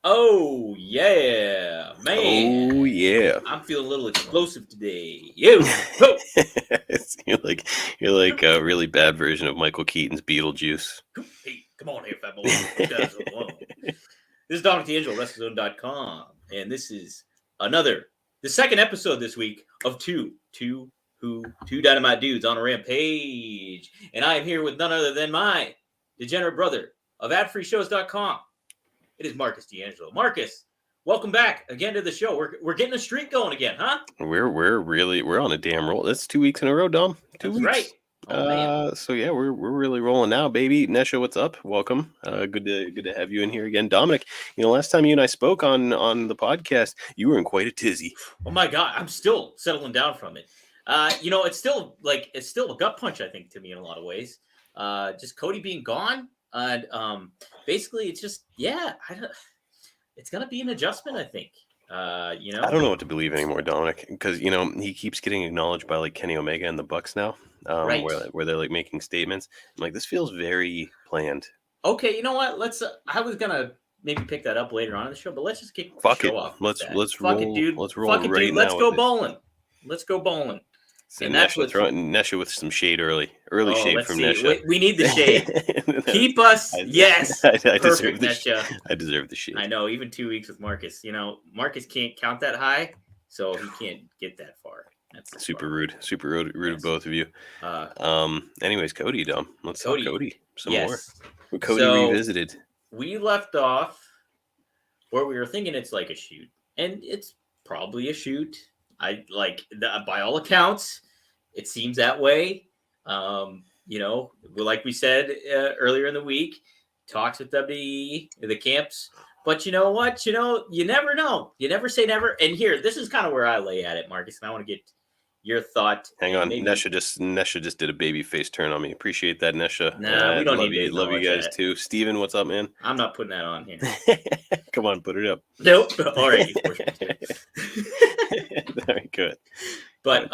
Oh yeah, man! Oh yeah. I'm feeling a little explosive today. Yo, ho, you're like a really bad version of Michael Keaton's Beetlejuice. hey, come on here, fat boy. Let's get this alone. This is Dominic DeAngelo, WrestleZone.com, and this is the second episode this week of two Dynamite dudes on a Rampage, and I am here with none other than my degenerate brother of AdFreeShows.com. It is Marcus DeAngelo. Marcus, welcome back again to the show. We're getting a streak going again, huh? We're on a damn roll. That's 2 weeks in a row, Dom. Two That's weeks. right. Oh man. So yeah, we're really rolling now, baby. Nesha, what's up? Welcome. Good to have you in here again, Dominic. Last time you and I spoke on the podcast, you were in quite a tizzy. Oh my god, I'm still settling down from it. It's still a gut punch, I think, to me in a lot of ways. Just Cody being gone, and basically it's just it's gonna be an adjustment, I think. I don't know what to believe anymore, Dominic, because he keeps getting acknowledged by like Kenny Omega and the Bucks now, Right. where they're like making statements. I'm like, this feels very planned. Okay, you know what? Let's. I was gonna maybe pick that up later on in the show, but let's just kick Fuck the show it. off. Let's Fuck roll. it, dude. Let's roll Fuck it, right dude. now. Let's go bowling. Let's go bowling. And Nesha throwing Nesha with some shade early shade from Nesha. We need the shade. Keep us. Yes. I Perfect, deserve Nesha. I deserve the shade. I know. Even 2 weeks with Marcus. Marcus can't count that high, so he can't get that far. That's super rude of both of you. Anyways, Cody, Dom. Let's talk Cody some more. Cody revisited. We left off where we were thinking it's like a shoot, and it's probably a shoot. By all accounts, it seems that way. Like we said earlier in the week, talks with WWE, the camps. But you know what? You never know. You never say never. And here, this is kind of where I lay at it, Marcus, and I want to get your thought. Hang on, Nesha just did a baby face turn on me. Appreciate that, Nesha. Nah, we don't need to love you guys too. Steven, what's up, man? I'm not putting that on here. Come on, put it up. Nope. All right, you forced me to. Very good. But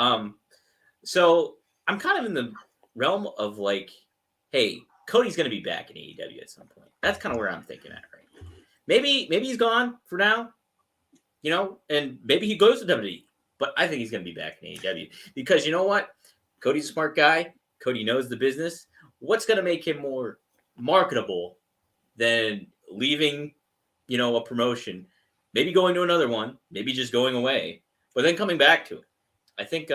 so I'm kind of in the realm of like, hey, Cody's going to be back in AEW at some point. That's kind of where I'm thinking at right now. Maybe he's gone for now, and maybe he goes to WWE. But I think he's going to be back in AEW because you know what? Cody's a smart guy. Cody knows the business. What's going to make him more marketable than leaving, a promotion, maybe going to another one, maybe just going away, but then coming back to it? I think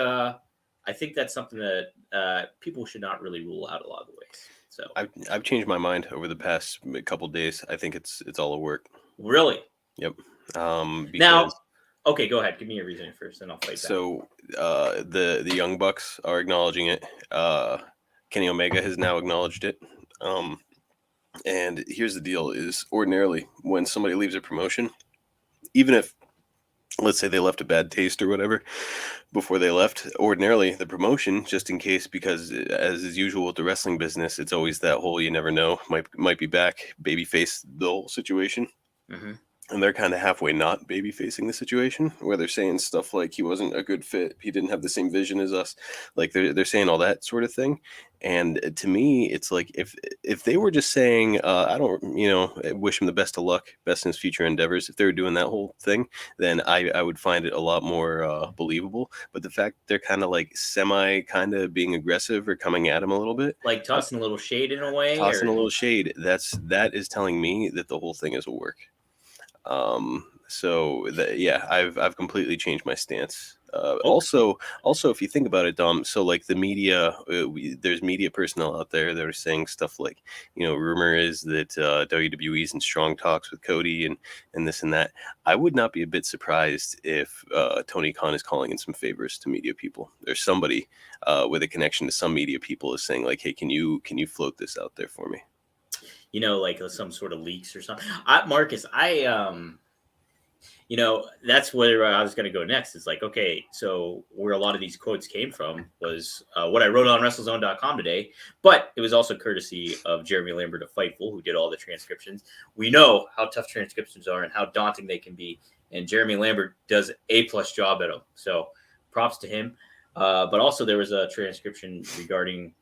that's something that people should not really rule out a lot of the ways. So I've changed my mind over the past couple of days. I think it's all a work. Really? Yep. Now. Okay, go ahead. Give me your reasoning first, and I'll fight back. So, the Young Bucks are acknowledging it. Kenny Omega has now acknowledged it. And here's the deal: is ordinarily when somebody leaves a promotion, even if, let's say, they left a bad taste or whatever before they left, ordinarily the promotion, just in case, because as is usual with the wrestling business, it's always that whole you never know, might be back, babyface the whole situation. Mm-hmm. And they're kind of halfway not baby facing the situation, where they're saying stuff like he wasn't a good fit, he didn't have the same vision as us, like they're saying all that sort of thing. And to me, it's like if they were just saying, I don't, wish him the best of luck, best in his future endeavors. If they were doing that whole thing, then I would find it a lot more believable. But the fact they're kind of like kind of being aggressive or coming at him a little bit, like tossing a little shade in a way, a little shade, that is telling me that the whole thing is a work. I've completely changed my stance. Also, if you think about it, Dom, so like the media, there's media personnel out there that are saying stuff like, rumor is that WWE's in strong talks with Cody and this and that. I would not be a bit surprised if Tony Khan is calling in some favors to media people. There's somebody with a connection to some media people is saying like, hey, can you float this out there for me? Like some sort of leaks or something. Marcus, that's where I was going to go next. It's like, okay, so where a lot of these quotes came from was what I wrote on WrestleZone.com today, but it was also courtesy of Jeremy Lambert of Fightful, who did all the transcriptions. We know how tough transcriptions are and how daunting they can be, and Jeremy Lambert does A+ job at them. So props to him. But also there was a transcription regarding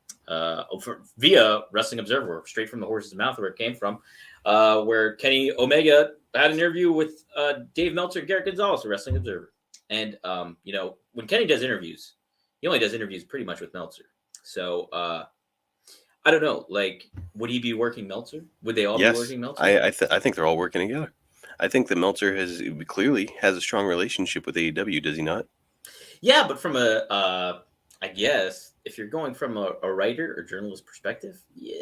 via Wrestling Observer, straight from the horse's mouth where it came from, where Kenny Omega had an interview with Dave Meltzer and Garrett Gonzalez, the Wrestling Observer. And, when Kenny does interviews, he only does interviews pretty much with Meltzer. So, I don't know. Like, would he be working Meltzer? Would they all be working Meltzer? I think they're all working together. I think that Meltzer clearly has a strong relationship with AEW, does he not? Yeah, but from I guess if you're going from a writer or journalist perspective, yeah,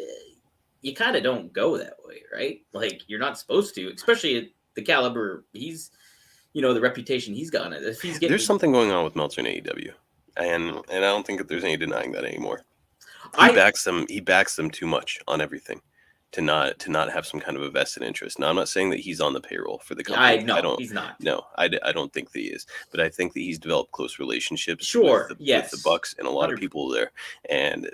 you kind of don't go that way, right? Like, you're not supposed to, especially at the caliber he's, the reputation he's gotten. If he's getting, there's something going on with Meltzer and AEW, and I don't think that there's any denying that anymore. He backs them too much on everything to not have some kind of a vested interest. Now, I'm not saying that he's on the payroll for the company. He's not. No, I don't think that he is. But I think that he's developed close relationships with the Bucks and a lot 100%. Of people there. And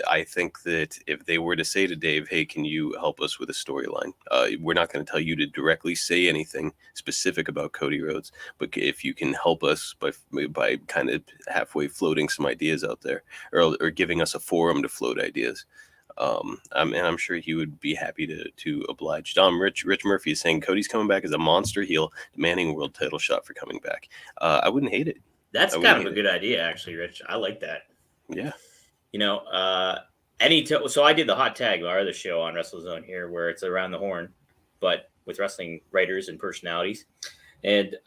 I think that if they were to say to Dave, hey, can you help us with a storyline? We're not going to tell you to directly say anything specific about Cody Rhodes, but if you can help us by kind of halfway floating some ideas out there, or giving us a forum to float ideas. And I'm sure he would be happy to oblige. Rich Murphy is saying Cody's coming back as a monster heel, demanding a world title shot for coming back. I wouldn't hate it. That's kind of a good idea, actually, Rich. I like that. Yeah. So I did the hot tag, our other show on WrestleZone here, where it's around the horn, but with wrestling writers and personalities, and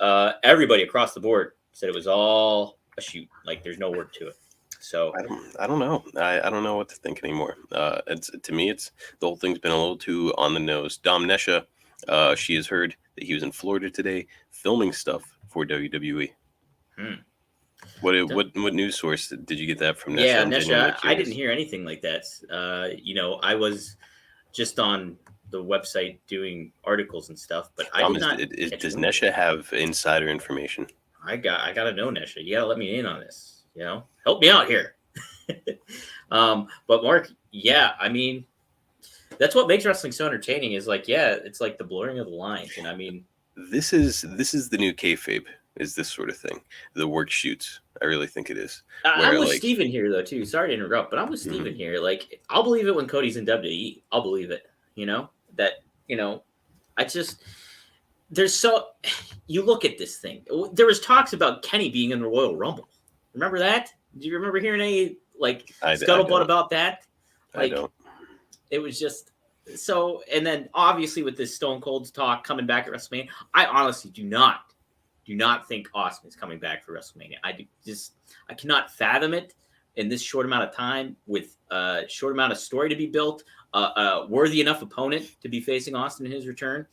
everybody across the board said it was all a shoot. Like, there's no word to it. So I don't know. I don't know what to think anymore. To me, the whole thing's been a little too on the nose. Dom Nesha, she has heard that he was in Florida today filming stuff for WWE. What news source did you get that from? Nesha? Yeah, Nesha. I didn't hear anything like that. I was just on the website doing articles and stuff, but I did not. Does Nesha have insider information? I gotta know, Nesha. You gotta let me in on this. Help me out here. But Mark, yeah, I mean, that's what makes wrestling so entertaining is like, yeah, it's like the blurring of the lines. And I mean, this is the new kayfabe, is this sort of thing. The work shoots. I really think it is. I'm with Steven here though, too. Sorry to interrupt, but I'm with Steven here. Like, I'll believe it when Cody's in WWE. I'll believe it. You look at this thing. There was talks about Kenny being in the Royal Rumble. Remember that? Do you remember hearing any scuttlebutt about that? I don't. It was just so. And then obviously with this Stone Cold talk coming back at WrestleMania, I honestly do not think Austin is coming back for WrestleMania. I cannot fathom it in this short amount of time with a short amount of story to be built. A worthy enough opponent to be facing Austin in his return.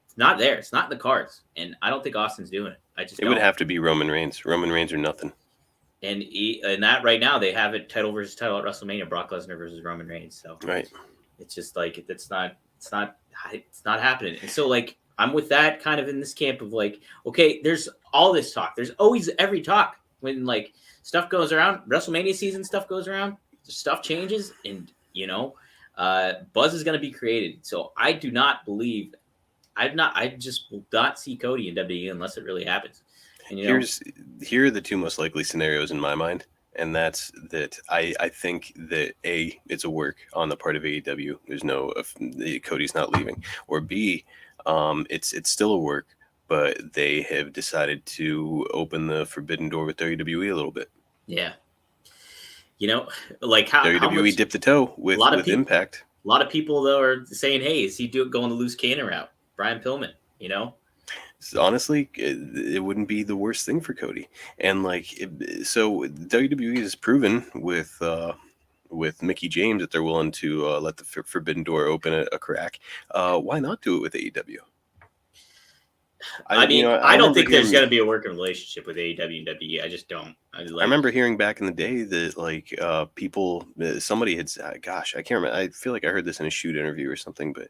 It's not there. It's not in the cards, and I don't think Austin's doing it. It would have to be Roman Reigns. Roman Reigns or nothing. And that right now they have it title versus title at WrestleMania, Brock Lesnar versus Roman Reigns. So right, it's just like it's not happening. And so like I'm with that kind of in this camp of like, okay, there's all this talk. There's always every talk when like stuff goes around. WrestleMania season stuff goes around. Stuff changes, and buzz is going to be created. So I do not believe. I just will not see Cody in WWE unless it really happens. And, here are the two most likely scenarios in my mind, and that's that I think that A, it's a work on the part of AEW. There's no Cody's not leaving, or B, it's still a work, but they have decided to open the forbidden door with WWE a little bit. Yeah, like how WWE dipped the toe with Impact. A lot of people though are saying, "Hey, is he going the loose cannon route?" Brian Pillman, Honestly, it wouldn't be the worst thing for Cody. And so WWE has proven with Mickey James that they're willing to let the forbidden door open a crack. Why not do it with AEW? I don't think there's going to be a working relationship with AEW and WWE. I just don't. I remember hearing back in the day that somebody had said, gosh, I can't remember. I feel like I heard this in a shoot interview or something, but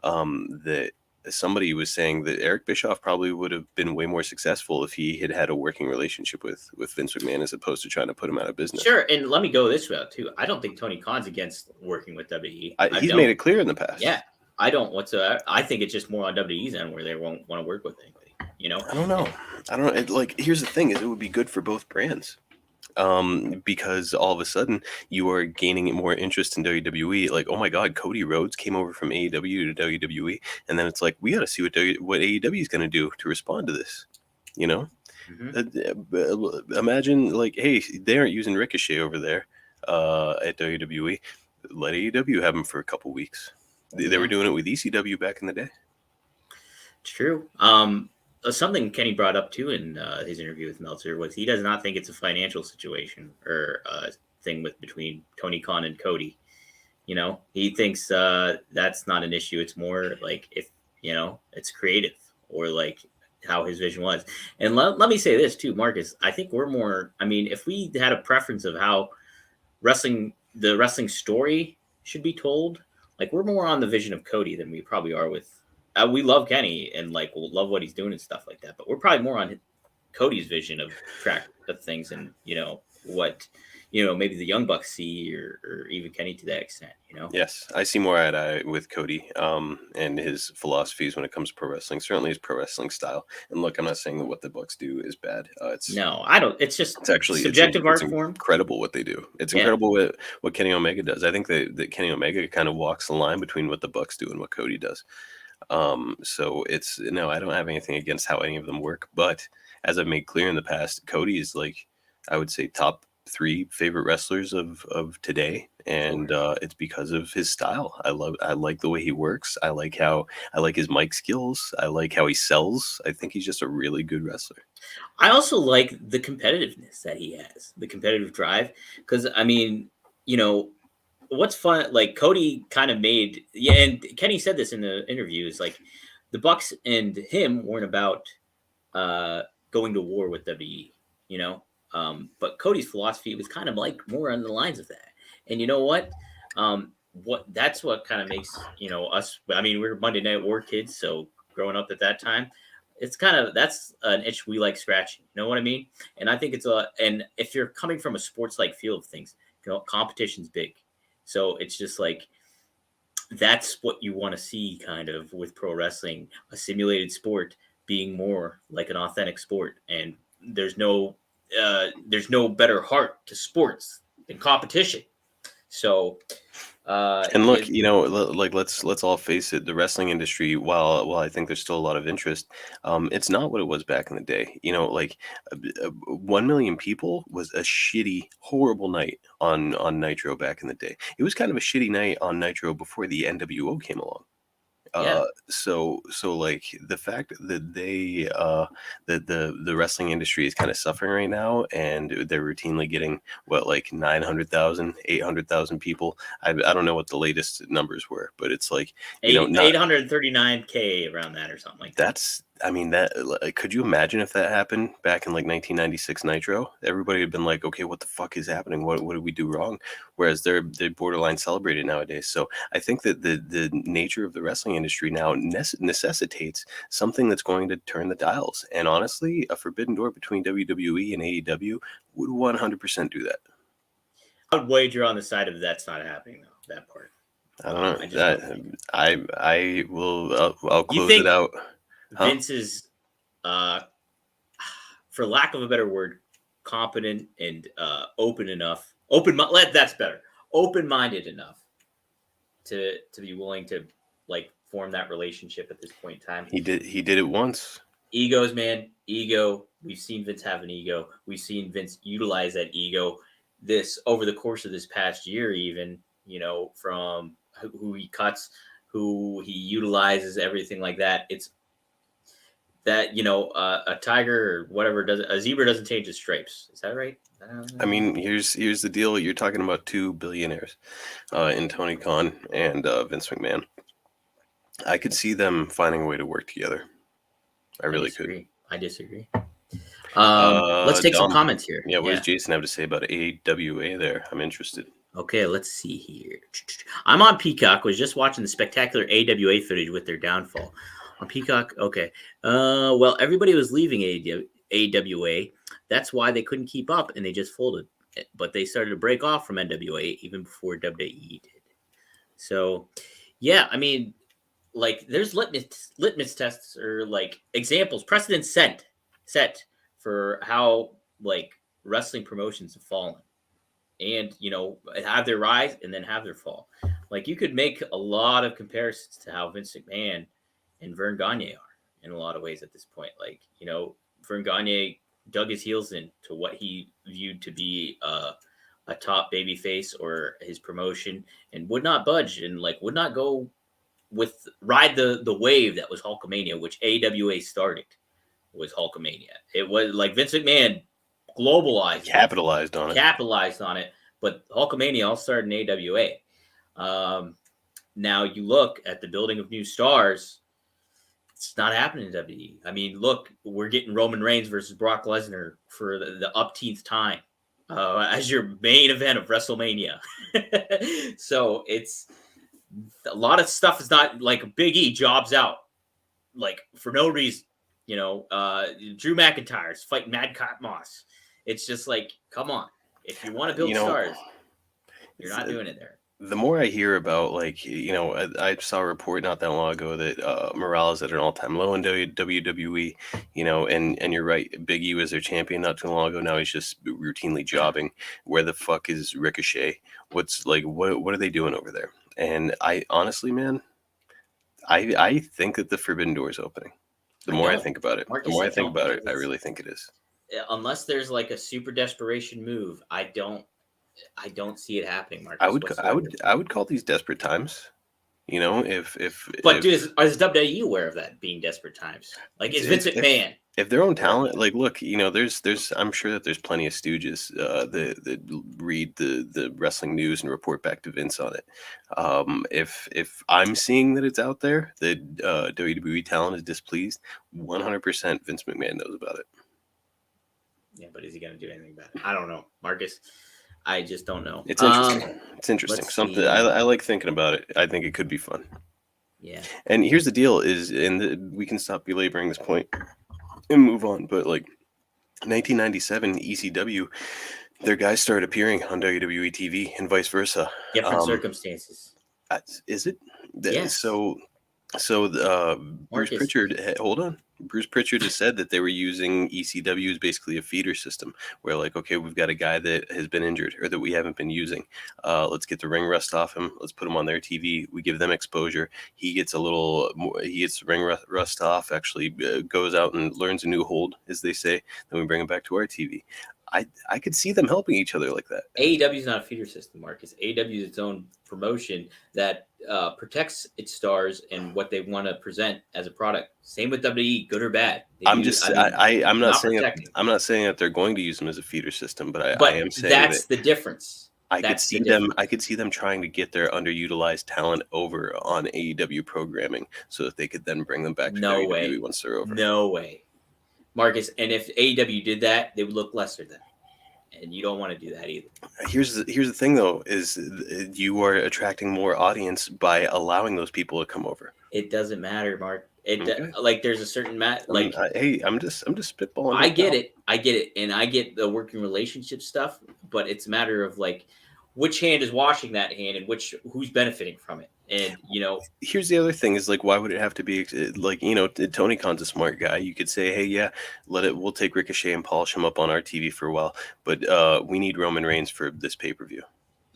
that somebody was saying that Eric Bischoff probably would have been way more successful if he had a working relationship with Vince McMahon as opposed to trying to put him out of business. Sure, and let me go this route too. I don't think Tony Khan's against working with WWE. He's made it clear in the past. Yeah, I don't whatsoever. I think it's just more on WWE's end where they won't want to work with anybody. I don't know. Here's the thing: is it would be good for both brands. Because all of a sudden you are gaining more interest in WWE. Like, oh my God, Cody Rhodes came over from AEW to WWE, and then it's like we got to see what AEW is going to do to respond to this. You know, imagine like, hey, they aren't using Ricochet over there at WWE. Let AEW have him for a couple weeks. They were doing it with ECW back in the day. It's true. Something Kenny brought up too in his interview with Meltzer was he does not think it's a financial situation or thing between Tony Khan and Cody. You know, he thinks that's not an issue. It's more like if it's creative or like how his vision was. And let me say this too, Marcus. I think we're more. I mean, if we had a preference of how the wrestling story should be told, like we're more on the vision of Cody than we probably are with. We love Kenny and like we'll love what he's doing and stuff like that, but we're probably more on Cody's vision of track of things and what maybe the Young Bucks see or even Kenny to that extent. Yes, I see more eye to eye with Cody and his philosophies when it comes to pro wrestling. Certainly his pro wrestling style. And look, I'm not saying that what the Bucks do is bad. No, I don't. It's just it's actually subjective art form. It's incredible what they do. It's incredible what Kenny Omega does. I think that Kenny Omega kind of walks the line between what the Bucks do and what Cody does. So it's I don't have anything against how any of them work, but as I've made clear in the past, Cody is like, I would say top 3 favorite wrestlers of today, and it's because of his style. I like the way he works. I like his mic skills. I like how he sells. I think he's just a really good wrestler. I also like the competitiveness that he has, the competitive drive, because I mean, what's fun, like Cody kind of made, and Kenny said this in the interview, is like the Bucks and him weren't about going to war with WWE, but Cody's philosophy was kind of like more on the lines of that. And you know what? That's what kind of makes us. I mean, we're Monday Night War kids, so growing up at that time, it's that's an itch we like scratching. You know what I mean? And I think and if you're coming from a sports like feel of things, competition's big. So it's just like that's what you want to see kind of with pro wrestling, a simulated sport being more like an authentic sport. And there's no better heart to sports than competition. So and look, like let's all face it, the wrestling industry, while I think there's still a lot of interest, it's not what it was back in the day. 1 million people was a shitty, horrible night on Nitro back in the day. It was kind of a shitty night on Nitro before the NWO came along. So like the fact that they that the wrestling industry is kind of suffering right now, and they're routinely getting like 900,000, 800,000 people. I don't know what the latest numbers were, but it's like 839K around that or something like that. Could you imagine if that happened back in like 1996 Nitro? Everybody had been like, okay, what the fuck is happening? What did we do wrong? Whereas they're borderline celebrated nowadays. So I think that the nature of the wrestling industry now necessitates something that's going to turn the dials. And honestly, a forbidden door between WWE and AEW would 100% do that. I would wager on the side of that's not happening though. That part. I don't know. I will. I'll close it out. Vince is, for lack of a better word, competent and open enough. That's better. Open-minded enough to be willing to like form that relationship at this point in time. He did it once. Egos, man. Ego. We've seen Vince have an ego. We've seen Vince utilize that ego. This over the course of this past year, even from who he cuts, who he utilizes, everything like that. It's that a tiger or whatever a zebra doesn't change its stripes. Is that right? I mean, here's the deal. You're talking about 2 billionaires in Tony Khan and Vince McMahon. I could see them finding a way to work together. I really could. I disagree. Let's take some comments here. Yeah, what does Jason have to say about AWA there? I'm interested. Okay, let's see here. I'm on Peacock. Was just watching the spectacular AWA footage with their downfall. On Peacock, okay. Well, everybody was leaving AWA. That's why they couldn't keep up, and they just folded. But they started to break off from NWA even before WWE did. So, yeah, I mean, like, there's litmus tests or, like, examples, precedents set for how, like, wrestling promotions have fallen, and have their rise and then have their fall. Like you could make a lot of comparisons to how Vince McMahon and Vern Gagne are in a lot of ways at this point. Like Vern Gagne dug his heels into what he viewed to be a top baby face or his promotion, and would not budge and would not go ride the wave that was Hulkamania, which AWA started. Was Hulkamania. It was like Vince McMahon capitalized on it, but Hulkamania all started in AWA. Now you look at the building of new stars, it's not happening in WWE. I mean, look, we're getting Roman Reigns versus Brock Lesnar for the upteenth time as your main event of WrestleMania. So it's a lot of stuff is not like Big E jobs out for no reason. Drew McIntyre's fighting Madcap Moss. It's just come on. If you want to build stars, you're not doing it there. The more I hear about, I saw a report not that long ago that morale is at an all-time low in WWE, and you're right. Big E was their champion not too long ago. Now he's just routinely jobbing. Where the fuck is Ricochet? What are they doing over there? And I honestly, man, I think that the Forbidden Door is opening. The more I think about it, Marcus, I really think it is. Unless there's a super desperation move, I don't see it happening, Marcus. I would call these desperate times. But is WWE aware of that being desperate times? Is Vince McMahon? If their own talent, look, there's I'm sure that there's plenty of stooges that read the wrestling news and report back to Vince on it. If I'm seeing that it's out there that WWE talent is displeased, 100% Vince McMahon knows about it. Yeah, but is he going to do anything about it? I don't know, Marcus. I just don't know. It's interesting. It's interesting. Something I like thinking about it. I think it could be fun. Yeah. And here's the deal: we can stop belaboring this point and move on. But 1997, ECW, their guys started appearing on WWE TV and vice versa. Different circumstances. Is it? Yes. So Bruce Pritchard. Hold on. Bruce Pritchard has said that they were using ECW as basically a feeder system where okay, we've got a guy that has been injured or that we haven't been using. Let's get the ring rust off him. Let's put him on their TV. We give them exposure. He gets he gets the ring rust off, actually goes out and learns a new hold, as they say. Then we bring him back to our TV. I could see them helping each other like that. AEW is not a feeder system, Marcus. AEW is its own promotion that protects its stars and what they want to present as a product. Same with WWE, good or bad. I'm not saying that they're going to use them as a feeder system, but I am saying that's the difference. I could see them trying to get their underutilized talent over on AEW programming so that they could then bring them back to WWE once they're over. No way. Marcus, and if AEW did that, they would look lesser than. And you don't want to do that either. Here's the thing, though, is you are attracting more audience by allowing those people to come over. It doesn't matter, Mark. There's a certain hey, I'm just spitballing. I get it, and I get the working relationship stuff, but it's a matter of which hand is washing that hand and who's benefiting from it. And here's the other thing is why would it have to be Tony Khan's a smart guy. You could say, hey, yeah, we'll take Ricochet and polish him up on our TV for a while, but we need Roman Reigns for this pay-per-view.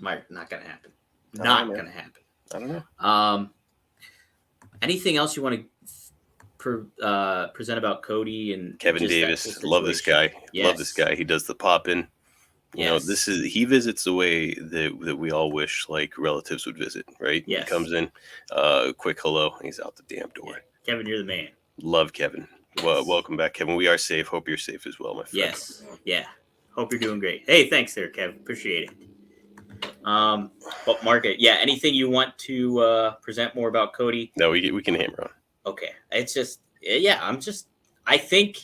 Not gonna happen. Not gonna happen. I don't know. Anything else you want to present about Cody and Kevin Davis? Love this guy. Yes. Love this guy. He does the pop-in. He visits the way that we all wish relatives would visit, right? Yes. He comes in, quick hello, and he's out the damn door. Yeah. Kevin, you're the man. Love Kevin. Yes. Well, welcome back, Kevin. We are safe. Hope you're safe as well, my friend. Yes. Yeah. Hope you're doing great. Hey, thanks there, Kevin. Appreciate it. But Mark, anything you want to present more about Cody? No, we can hammer on. Okay. It's just I think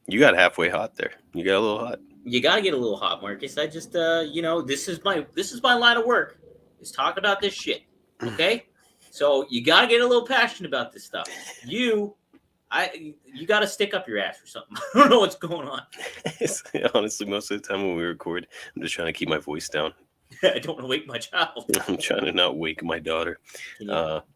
you got halfway hot there. You got a little hot. You gotta get a little hot, Marcus. I just, this is my line of work. Is talk about this shit. Okay, so you gotta get a little passionate about this stuff. You gotta stick up your ass or something. I don't know what's going on. Honestly, most of the time when we record, I'm just trying to keep my voice down. I don't want to wake my child. I'm trying to not wake my daughter.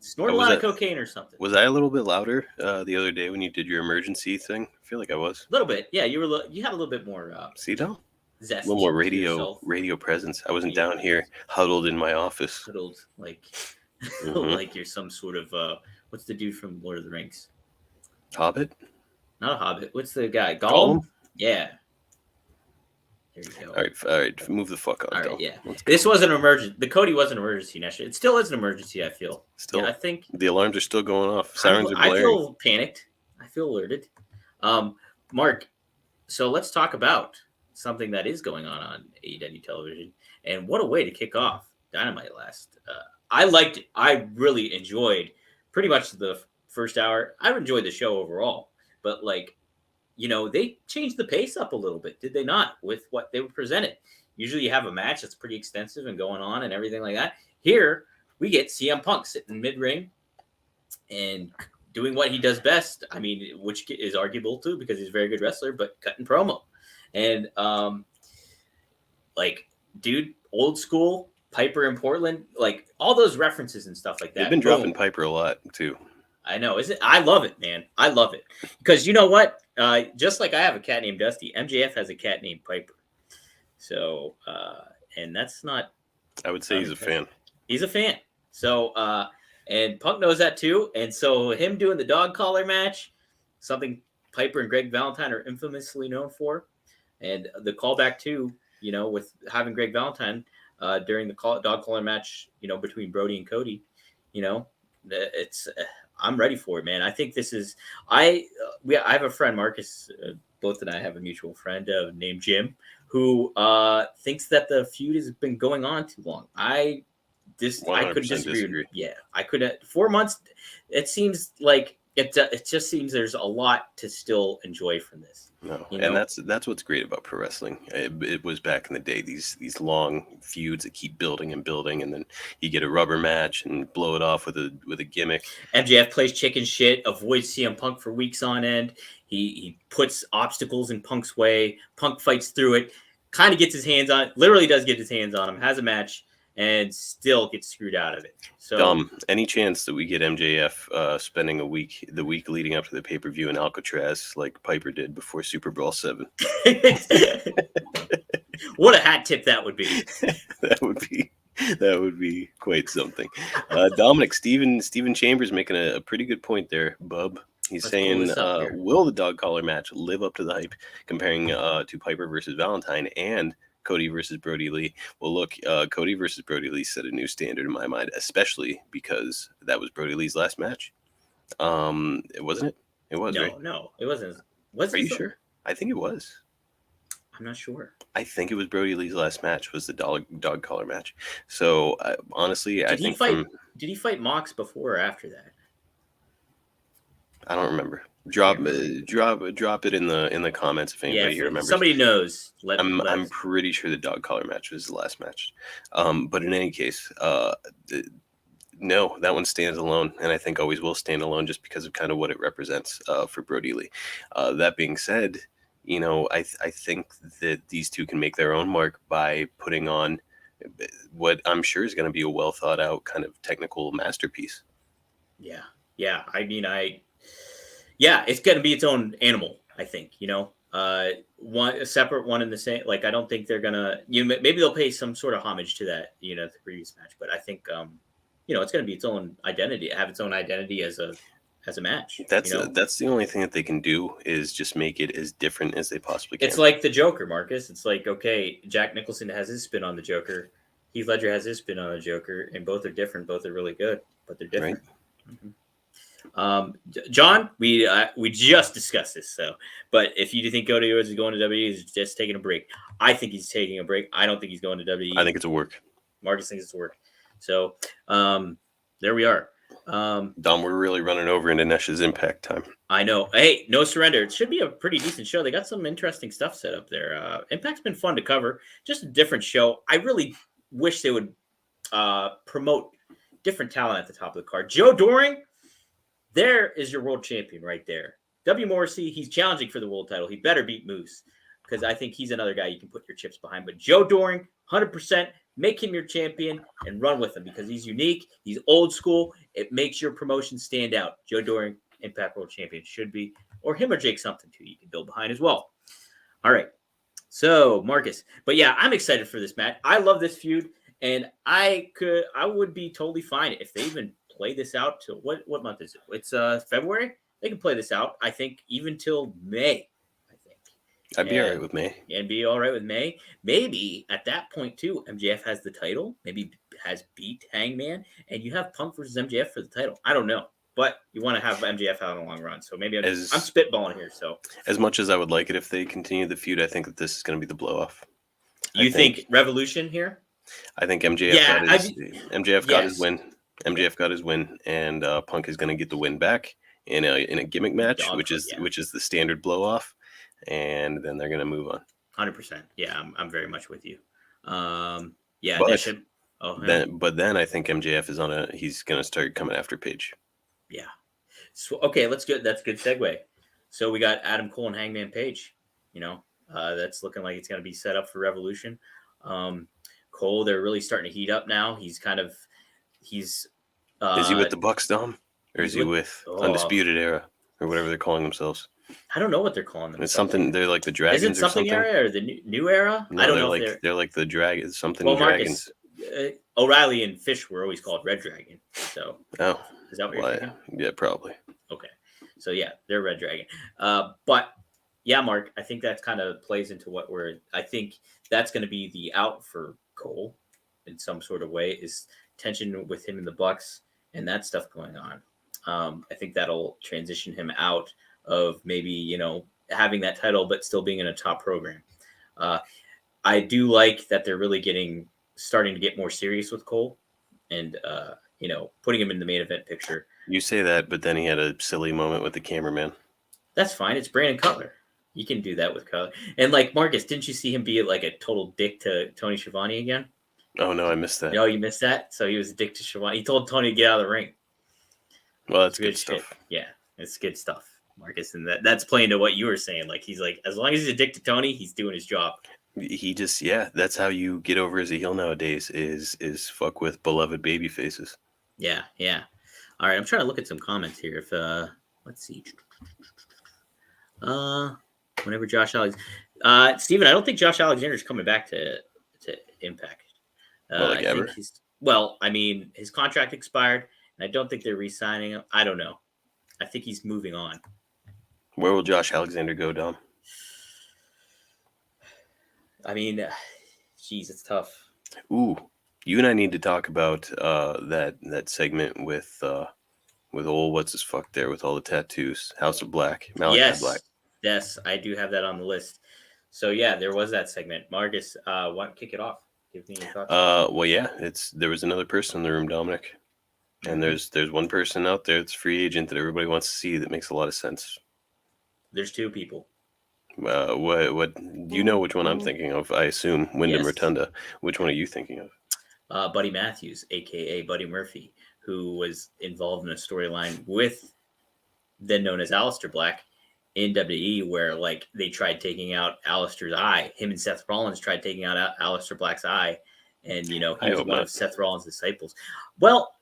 Snort a lot of cocaine or something. Was I a little bit louder the other day when you did your emergency thing? I feel like I was. A little bit, yeah. You had a little bit more. See, though? zest. A little more to yourself. radio presence. I wasn't Yeah. down here huddled in my office. Huddled like Mhm. like you're some sort of what's the dude from Lord of the Rings? Hobbit? Not a hobbit. What's the guy? Gollum? Gollum? Yeah. There you go. All right. Move the fuck on, All right, Dom. yeah. Let's go. This was an emergency. The Cody was an emergency. National. It still is an emergency. I feel. Still, Yeah, I think the alarms are still going off. Sirens are I blaring. feel panicked. I feel alerted. Mark, so let's talk about something that is going on AEW television, and what a way to kick off Dynamite last. I liked it. I really enjoyed pretty much the first hour. I enjoyed the show overall, but like, they changed the pace up a little bit, did they not, with what they were presented? Usually you have a match that's pretty extensive and going on and everything like that. Here we get CM Punk sitting mid-ring and doing what he does best. I mean, which is arguable too because he's a very good wrestler, but cutting promo. And dude, old school Piper in Portland, like all those references and stuff like that. They've been dropping Piper a lot too. I know, isn't it? I love it, man. I love it because you know what? Just like I have a cat named Dusty, MJF has a cat named Piper. So, and that's not. I would say he's a fan. He's a fan. So, and Punk knows that too. And so, him doing the dog collar match, something Piper and Greg Valentine are infamously known for, and the callback too, with having Greg Valentine during the dog collar match, between Brody and Cody, it's. I'm ready for it, man. I think this is. I have a friend, Marcus. Both and I have a mutual friend named Jim, who thinks that the feud has been going on too long. I could disagree. Yeah, I could. 4 months. It seems like it just seems there's a lot to still enjoy from this. No, and that's what's great about pro wrestling. It was back in the day, these long feuds that keep building and building, and then you get a rubber match and blow it off with a gimmick. MJF plays chicken shit, avoids CM Punk for weeks on end. He puts obstacles in Punk's way. Punk fights through it, kind of gets his hands on, literally does get his hands on him, has a match, and still gets screwed out of it. So, any chance that we get MJF spending the week leading up to the pay-per-view in Alcatraz like Piper did before Super Bowl 7? What a hat tip that would be. That would be quite something. Dominic, Steven Chambers making a pretty good point there, bub. He's saying, will the dog collar match live up to the hype, comparing to Piper versus Valentine and Cody versus Brody Lee? Well, look, Cody versus Brody Lee set a new standard in my mind, especially because that was Brody Lee's last match. It wasn't it? It was, right? No, it wasn't. Are you sure? I think it was. I'm not sure. I think it was Brody Lee's last match was the dog collar match. So honestly, did he fight Mox before or after that? I don't remember. Drop it in the comments if anybody here remembers. Somebody knows. I'm pretty sure the dog collar match was the last match. But in any case, no, that one stands alone, and I think always will stand alone just because of kind of what it represents for Brody Lee. That being said, I think that these two can make their own mark by putting on what I'm sure is going to be a well thought out kind of technical masterpiece. Yeah. I mean, it's going to be its own animal, I think, one a separate one in the same, like, I don't think they're going to, maybe they'll pay some sort of homage to that, the previous match, but I think, it's going to be its own identity, have its own identity as a match. That's the only thing that they can do is just make it as different as they possibly can. It's like the Joker, Marcus. It's like, okay, Jack Nicholson has his spin on the Joker. Heath Ledger has his spin on the Joker, and both are different. Both are really good, but they're different. Right. Mm-hmm. John, we just discussed this, but if you think Cody Rhodes is going to WWE, he's just taking a break. I think he's taking a break. I don't think he's going to WWE. I think it's a work. Marcus thinks it's a work. So, there we are. Dom, we're really running over into Nesh's Impact time. I know. Hey, no surrender. It should be a pretty decent show. They got some interesting stuff set up there. Impact's been fun to cover. Just a different show. I really wish they would promote different talent at the top of the card. Joe Doring, there is your world champion right there. W. Morrissey, he's challenging for the world title. He better beat Moose because I think he's another guy you can put your chips behind. But Joe Doring, 100%, make him your champion and run with him because he's unique. He's old school. It makes your promotion stand out. Joe Doring, Impact World Champion should be, or him or Jake something too. You can build behind as well. All right. So Marcus, but yeah, I'm excited for this match. I love this feud, and I would be totally fine if they even play this out to what month is it? It's February. They can play this out. I think even till May. I think I'd be all right with me. and be all right with May. Maybe at that point too, MJF has the title. Maybe has beat Hangman, and you have Punk versus MJF for the title. I don't know, but you want to have MJF out in the long run. So maybe I'm spitballing here. So as much as I would like it if they continue the feud, I think that this is going to be the blow off. You think Revolution here? I think MJF got his win. MJF got his win, and Punk is going to get the win back in a gimmick match, which is the standard blow off, and then they're going to move on. 100%. Yeah, I'm very much with you. Yeah, but, they should. Then I think MJF is he's going to start coming after Page. Yeah. So okay, that's good segue. So we got Adam Cole and Hangman Page. That's looking like it's going to be set up for Revolution. Cole, they're really starting to heat up now. Is he with the Bucks, Dom? Or is he with Undisputed Era? Or whatever they're calling themselves. I don't know what they're calling themselves. It's something, they're like the Dragons or something. Is it something era or the new era? No, I don't know. They're like the Dragons, something Dragons. Marcus, O'Reilly and Fish were always called Red Dragon. So is that what you're thinking? Yeah, probably. Okay. So yeah, they're Red Dragon. But yeah, Mark, I think that kind of plays into I think that's going to be the out for Cole in some sort of way, is tension with him and the Bucks and that stuff going on. I think that'll transition him out of maybe, having that title, but still being in a top program. I do like that they're really starting to get more serious with Cole and, putting him in the main event picture. You say that, but then he had a silly moment with the cameraman. That's fine. It's Brandon Cutler. You can do that with Cutler. And like Marcus, didn't you see him be like a total dick to Tony Schiavone again? Oh no, I missed that. No, you missed that? So he was a dick to Schiavone. He told Tony to get out of the ring. Well, that's good stuff. Shit. Yeah, it's good stuff, Marcus. And that's playing to what you were saying. Like, he's like, as long as he's a dick to Tony, he's doing his job. He just, that's how you get over as a heel nowadays is fuck with beloved baby faces. Yeah. All right, I'm trying to look at some comments here. If let's see. Whenever Josh Alexander, Steven, I don't think Josh Alexander's coming back to Impact. Ever? His contract expired, and I don't think they're re-signing him. I don't know. I think he's moving on. Where will Josh Alexander go, Dom? It's tough. Ooh, you and I need to talk about that segment with old what's his fuck there with all the tattoos, House of Black, Malachi Black. Yes, I do have that on the list. So yeah, there was that segment. Marcus, why don't kick it off? Give me your thoughts. There was another person in the room, Dominic, and there's one person out there that's free agent that everybody wants to see that makes a lot of sense. There's two people. What you know which one I'm thinking of? I assume Wyndham Rotunda. Which one are you thinking of? Buddy Matthews, aka Buddy Murphy, who was involved in a storyline with then known as Aleister Black in WWE, where like they tried taking out Aleister's eye. Him and Seth Rollins tried taking out Aleister Black's eye, and he was one of Seth Rollins' disciples. Well,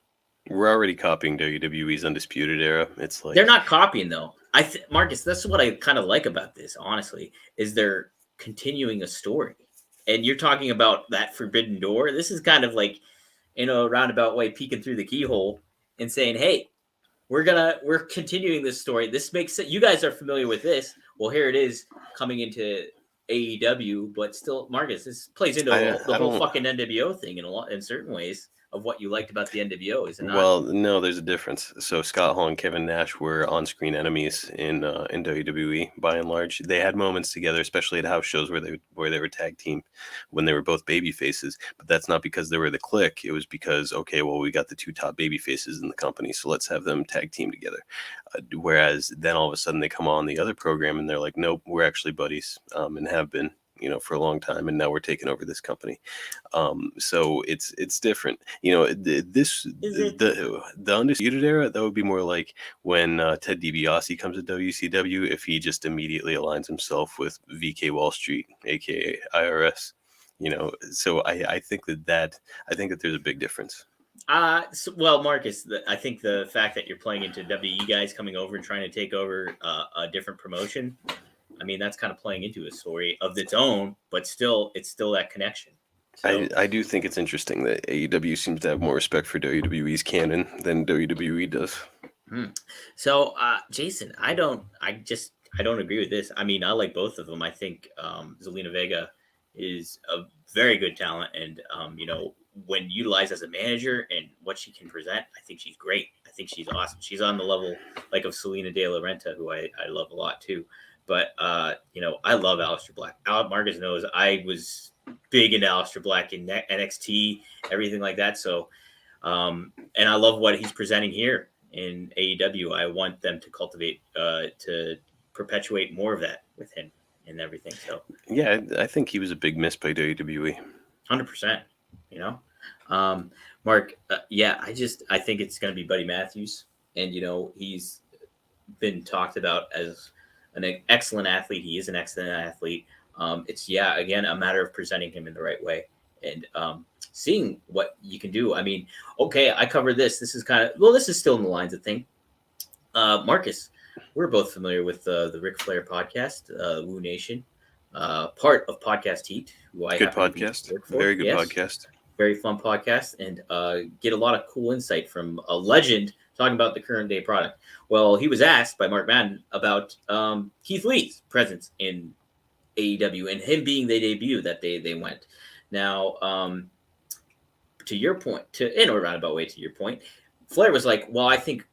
we're already copying WWE's Undisputed Era. It's like they're not copying though. Marcus, that's what I kind of like about this, honestly, is they're continuing a story. And you're talking about that forbidden door. This is kind of like, in a roundabout way, peeking through the keyhole and saying, hey, we're continuing this story. This makes sense. You guys are familiar with this. Well, here it is coming into AEW, but still, Marcus, this plays into the whole fucking NWO thing in certain ways of what you liked about the NWO, is it not? Well, no, there's a difference. So Scott Hall and Kevin Nash were on-screen enemies in WWE by and large. They had moments together, especially at house shows where they were tag team when they were both baby faces. But that's not because they were the Clique. It was because, okay, well, we got the two top baby faces in the company, so let's have them tag team together. Whereas then all of a sudden they come on the other program and they're like, nope, we're actually buddies, and have been, for a long time, and now we're taking over this company. So it's different. The Undisputed Era, that would be more like when Ted DiBiase comes to WCW, if he just immediately aligns himself with VK Wall Street, aka IRS. So I think that there's a big difference. Marcus, I think the fact that you're playing into WE guys coming over and trying to take over a different promotion, I mean, that's kind of playing into a story of its own, but still, it's still that connection. So, I do think it's interesting that AEW seems to have more respect for WWE's canon than WWE does. So, Jason, I don't agree with this. I mean, I like both of them. I think Zelina Vega is a very good talent, and when utilized as a manager and what she can present, I think she's great. I think she's awesome. She's on the level like of Selena De La Renta, who I love a lot too. But I love Aleister Black. Marcus knows I was big into Aleister Black in NXT, everything like that. So, and I love what he's presenting here in AEW. I want them to cultivate, to perpetuate more of that with him and everything. So, yeah, I think he was a big miss by WWE. 100%. Mark, I think it's going to be Buddy Matthews, and he's been talked about as an excellent athlete. He is an excellent athlete. It's again a matter of presenting him in the right way and seeing what you can do. I mean, okay, I covered this. This is this is still in the lines of thing. Marcus, we're both familiar with the Ric Flair podcast, Woo Nation, part of Podcast Heat. Who I good podcast, very good podcast, very fun podcast, and get a lot of cool insight from a legend talking about the current day product. Well, he was asked by Mark Madden about Keith Lee's presence in AEW and him being the debut that they went. Now, to your point, in a roundabout way, to your point, Flair was like, well, I think,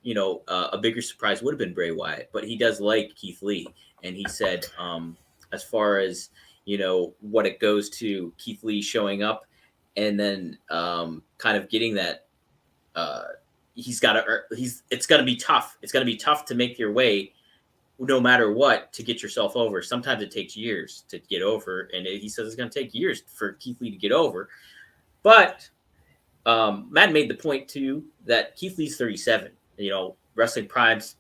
a bigger surprise would have been Bray Wyatt, but he does like Keith Lee. And he said, as far as, what it goes to Keith Lee showing up and then kind of getting that, it's going to be tough. It's going to be tough to make your way no matter what to get yourself over. Sometimes it takes years to get over. And he says it's going to take years for Keith Lee to get over. But Matt made the point too that Keith Lee's 37, wrestling primes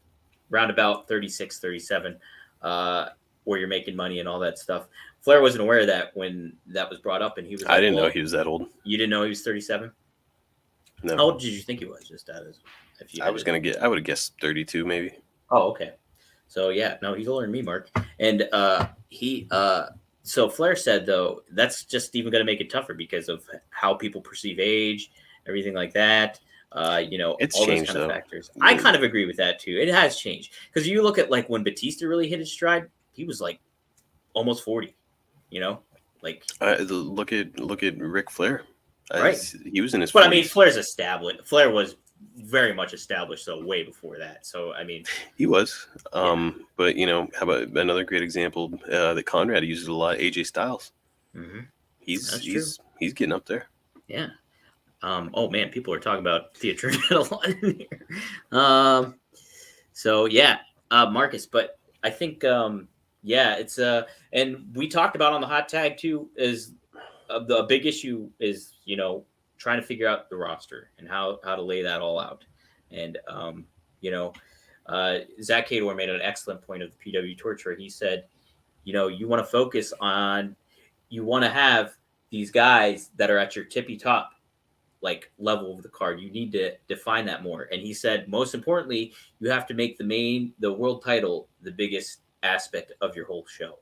roundabout 36, 37, where you're making money and all that stuff. Flair wasn't aware of that when that was brought up, and he was like, I didn't know he was that old. You didn't know he was 37? No. How old did you think he was? Just if you I would have guessed 32 maybe. Oh, okay. So no, he's older than me, Mark. And so Flair said, though, that's just even going to make it tougher because of how people perceive age, everything like that. It's all changed, those kind of though. factors. I kind of agree with that too. It has changed because you look at like when Batista really hit his stride, he was like almost 40. Look at Ric Flair. Right. He was in his. But 40s. I mean, Flair's established. Flair was very much established, so way before that. So I mean, he was. But how about another great example that Conrad uses a lot? AJ Styles. Mm-hmm. He's getting up there. Yeah. Oh man, people are talking about Theatrina a lot in here. So Marcus, but I think it's and we talked about on the hot tag too is the big issue is trying to figure out the roster and how to lay that all out. And Zach Cador made an excellent point of the PW Torch where he said, you want to focus on, you want to have these guys that are at your tippy top like level of the card. You need to define that more. And he said, most importantly, you have to make the world title the biggest aspect of your whole show.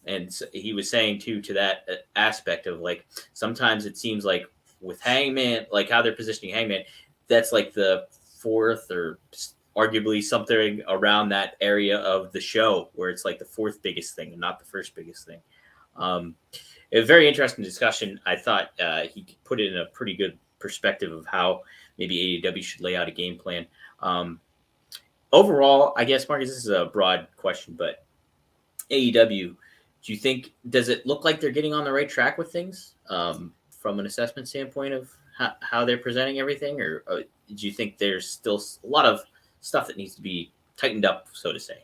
And so he was saying too, to that aspect of like, sometimes it seems like with Hangman, like how they're positioning Hangman, that's like the fourth or arguably something around that area of the show where it's like the fourth biggest thing and not the first biggest thing. A very interesting discussion. I thought he put it in a pretty good perspective of how maybe AEW should lay out a game plan. Overall, I guess, Marcus, this is a broad question, but AEW, does it look like they're getting on the right track with things from an assessment standpoint of how they're presenting everything? Or do you think there's still a lot of stuff that needs to be tightened up, so to say?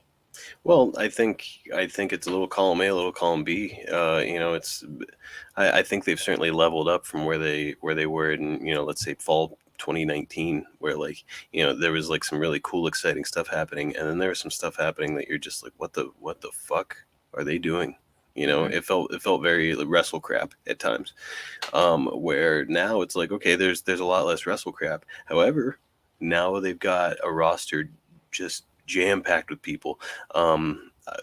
Well, I think it's a little column A, a little column B. I think they've certainly leveled up from where they were in, let's say fall 2019, where there was like some really cool, exciting stuff happening, and then there was some stuff happening that you're just like, what the fuck are they doing? It felt very wrestle crap at times, where now it's like, okay, there's a lot less wrestle crap. However, now they've got a roster just jam-packed with people.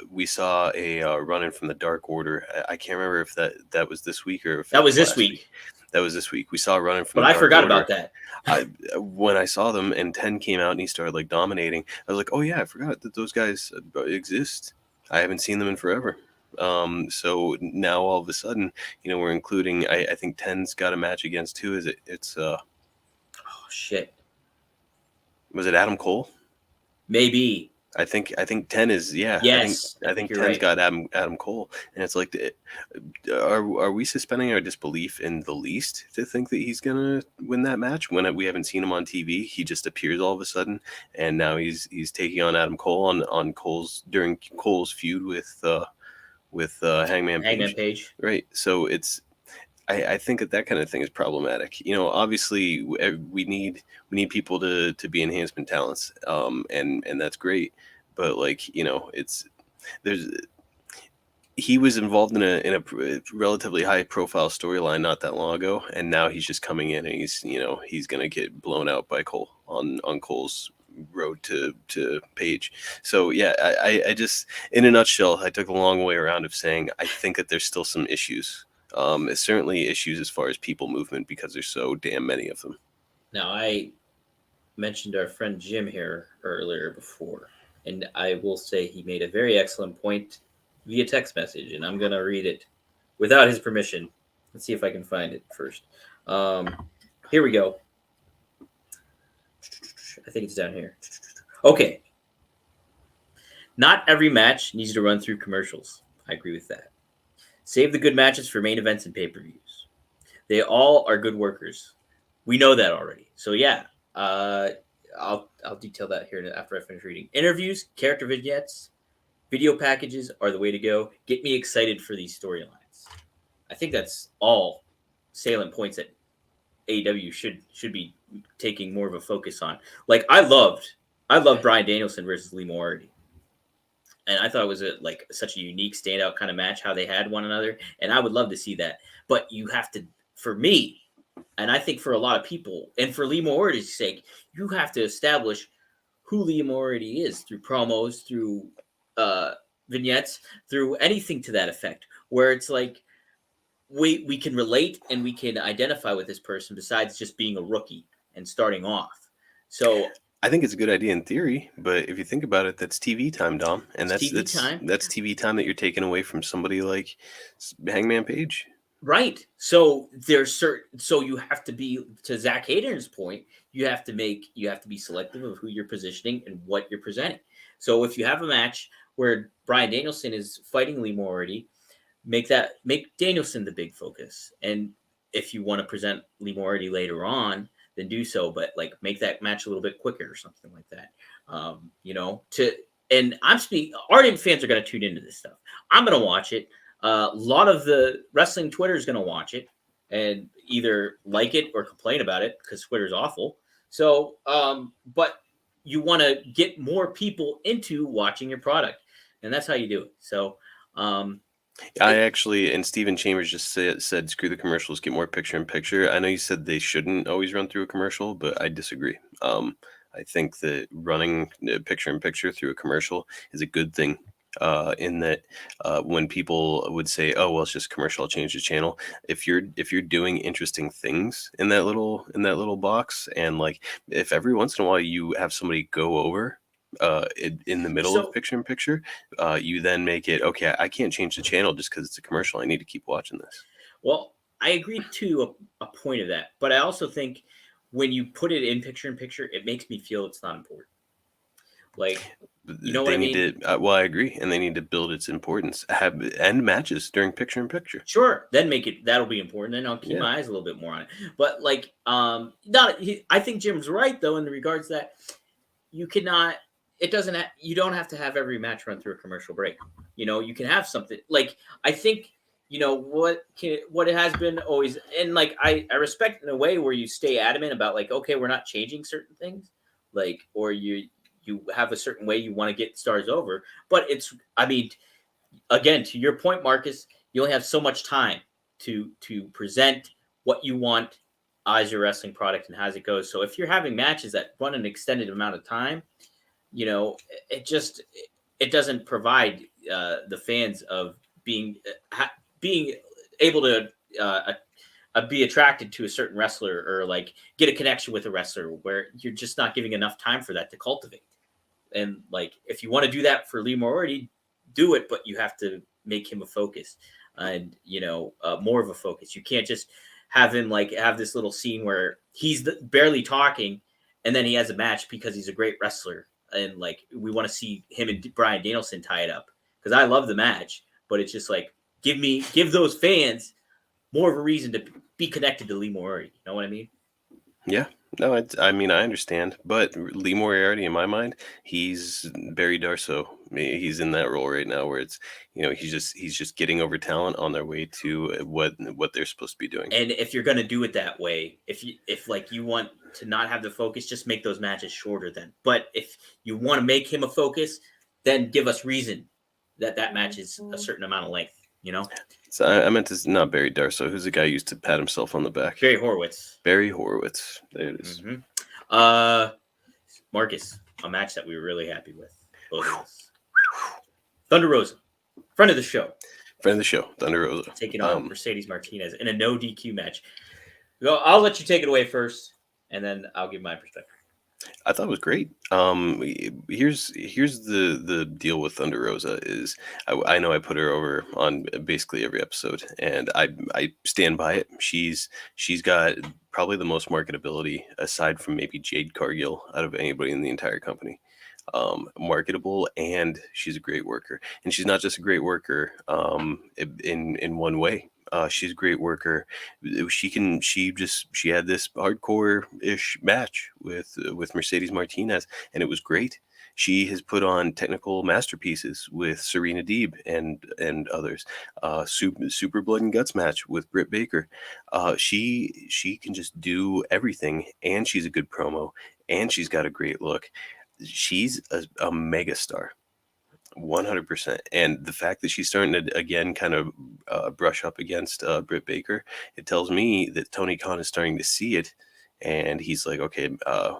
we saw a run-in from the Dark Order. I can't remember if that was this week or if That it was this last week. That was this week. We saw a run-in from But the I Dark forgot Order. about that. When I saw them and 10 came out and he started like dominating, I was like, oh yeah, I forgot that those guys exist. I haven't seen them in forever. So now all of a sudden, we're including. I think 10's got a match against who is it? It's Oh shit. Was it Adam Cole? Maybe. I think 10 is Yes, I think you're 10's right. got Adam Cole, and it's like, are we suspending our disbelief in the least to think that he's gonna win that match when we haven't seen him on TV? He just appears all of a sudden, and now he's taking on Adam Cole on during Cole's feud with Hangman Page. Right. So I think that kind of thing is problematic. Obviously we need people to be enhancement talents, and that's great. But he was involved in a relatively high profile storyline not that long ago, and now he's just coming in and he's gonna get blown out by Cole on Cole's road to Page. So yeah, I just, in a nutshell, I took a long way around of saying I think that there's still some issues. It's certainly issues as far as people movement because there's so damn many of them. Now, I mentioned our friend Jim here earlier before, and I will say he made a very excellent point via text message, and I'm going to read it without his permission. Let's see if I can find it first. Here we go. I think it's down here. Okay. Not every match needs to run through commercials. I agree with that. Save the good matches for main events and pay-per-views. They all are good workers. We know that already. So yeah, I'll detail that here after I finish reading. Interviews, character vignettes, video packages are the way to go. Get me excited for these storylines. I think that's all salient points that AEW should be taking more of a focus on. Like I loved Bryan Danielson versus Lee Moriarty. And I thought it was such a unique standout kind of match, how they had one another. And I would love to see that. But you have to, for me, and I think for a lot of people, and for Lee Moriarty's sake, you have to establish who Lee Moriarty is through promos, through vignettes, through anything to that effect, where it's like we can relate and we can identify with this person besides just being a rookie and starting off. So I think it's a good idea in theory, but if you think about it, that's TV time, Dom, and that's TV time that you're taking away from somebody like Hangman Page. Right. So so you have to be, to Zach Hayden's point, you have to be selective of who you're positioning and what you're presenting. So if you have a match where Bryan Danielson is fighting Lee Moriarty, make Danielson the big focus. And if you want to present Lee Moriarty later on, then do so, but make that match a little bit quicker or something like that. And I'm speaking, ardent fans are going to tune into this stuff. I'm going to watch it. A lot of the wrestling Twitter is going to watch it and either like it or complain about it because Twitter's awful. So, but you want to get more people into watching your product, and that's how you do it. So, I actually, and Steven Chambers just said, screw the commercials, get more picture-in-picture. I know you said they shouldn't always run through a commercial, but I disagree. I think that running picture-in-picture through a commercial is a good thing. In that, when people would say, "Oh, well, it's just commercial, I'll change the channel." If you're doing interesting things in that little box, and if every once in a while you have somebody go over in the middle of picture-in-picture, you then make it okay. I can't change the channel just because it's a commercial. I need to keep watching this. Well, I agree to a point of that, but I also think when you put it in picture-in-picture, it makes me feel it's not important. You know what I mean? Well, I agree, and they need to build its importance. Have end matches during picture-in-picture. Sure, then that'll be important, and I'll keep my eyes a little bit more on it. But I think Jim's right though in the regards that you cannot. It doesn't. You don't have to have every match run through a commercial break. You can have something I think. What it has been always, and I respect in a way where you stay adamant about okay, we're not changing certain things, or you have a certain way you want to get stars over. But again, to your point, Marcus, you only have so much time to present what you want as your wrestling product and as it goes. So if you're having matches that run an extended amount of time, it doesn't provide the fans of being able to be attracted to a certain wrestler or like get a connection with a wrestler where you're just not giving enough time for that to cultivate. And like, if you want to do that for Lee Moriarty, do it, but you have to make him a focus and, more of a focus. You can't just have him like have this little scene where he's barely talking and then he has a match because he's a great wrestler. And like, we want to see him and Bryan Danielson tie it up because I love the match, but it's just like, give those fans more of a reason to be connected to Lee Moriarty. You know what I mean? Yeah. No, I mean, I understand, but Lee Moriarty, in my mind, he's Barry Darso. He's in that role right now where it's, he's just getting over talent on their way to what they're supposed to be doing. And if you're going to do it that way, if you want to not have the focus, just make those matches shorter then. But if you want to make him a focus, then give us reason that match is a certain amount of length, So I meant to not Barry Darso. Who's the guy who used to pat himself on the back? Barry Horowitz. Barry Horowitz. There it is. Mm-hmm. Marcus, a match that we were really happy with. Both of us. Thunder Rosa, friend of the show. Thunder Rosa. Taking on Mercedes Martinez in a no DQ match. I'll let you take it away first, and then I'll give my perspective. I thought it was great. Here's the deal with Thunder Rosa is I know I put her over on basically every episode, and I stand by it. She's got probably the most marketability aside from maybe Jade Cargill out of anybody in the entire company. Marketable, and she's a great worker. And she's not just a great worker in one way. She's a great worker. She had this hardcore-ish match with Mercedes Martinez, and it was great. She has put on technical masterpieces with Serena Deeb and others. Super Blood and Guts match with Britt Baker. She can just do everything, and she's a good promo, and she's got a great look. She's a mega star. 100%. And the fact that she's starting to again kind of brush up against Britt Baker, it tells me that Tony Khan is starting to see it, and he's like, okay,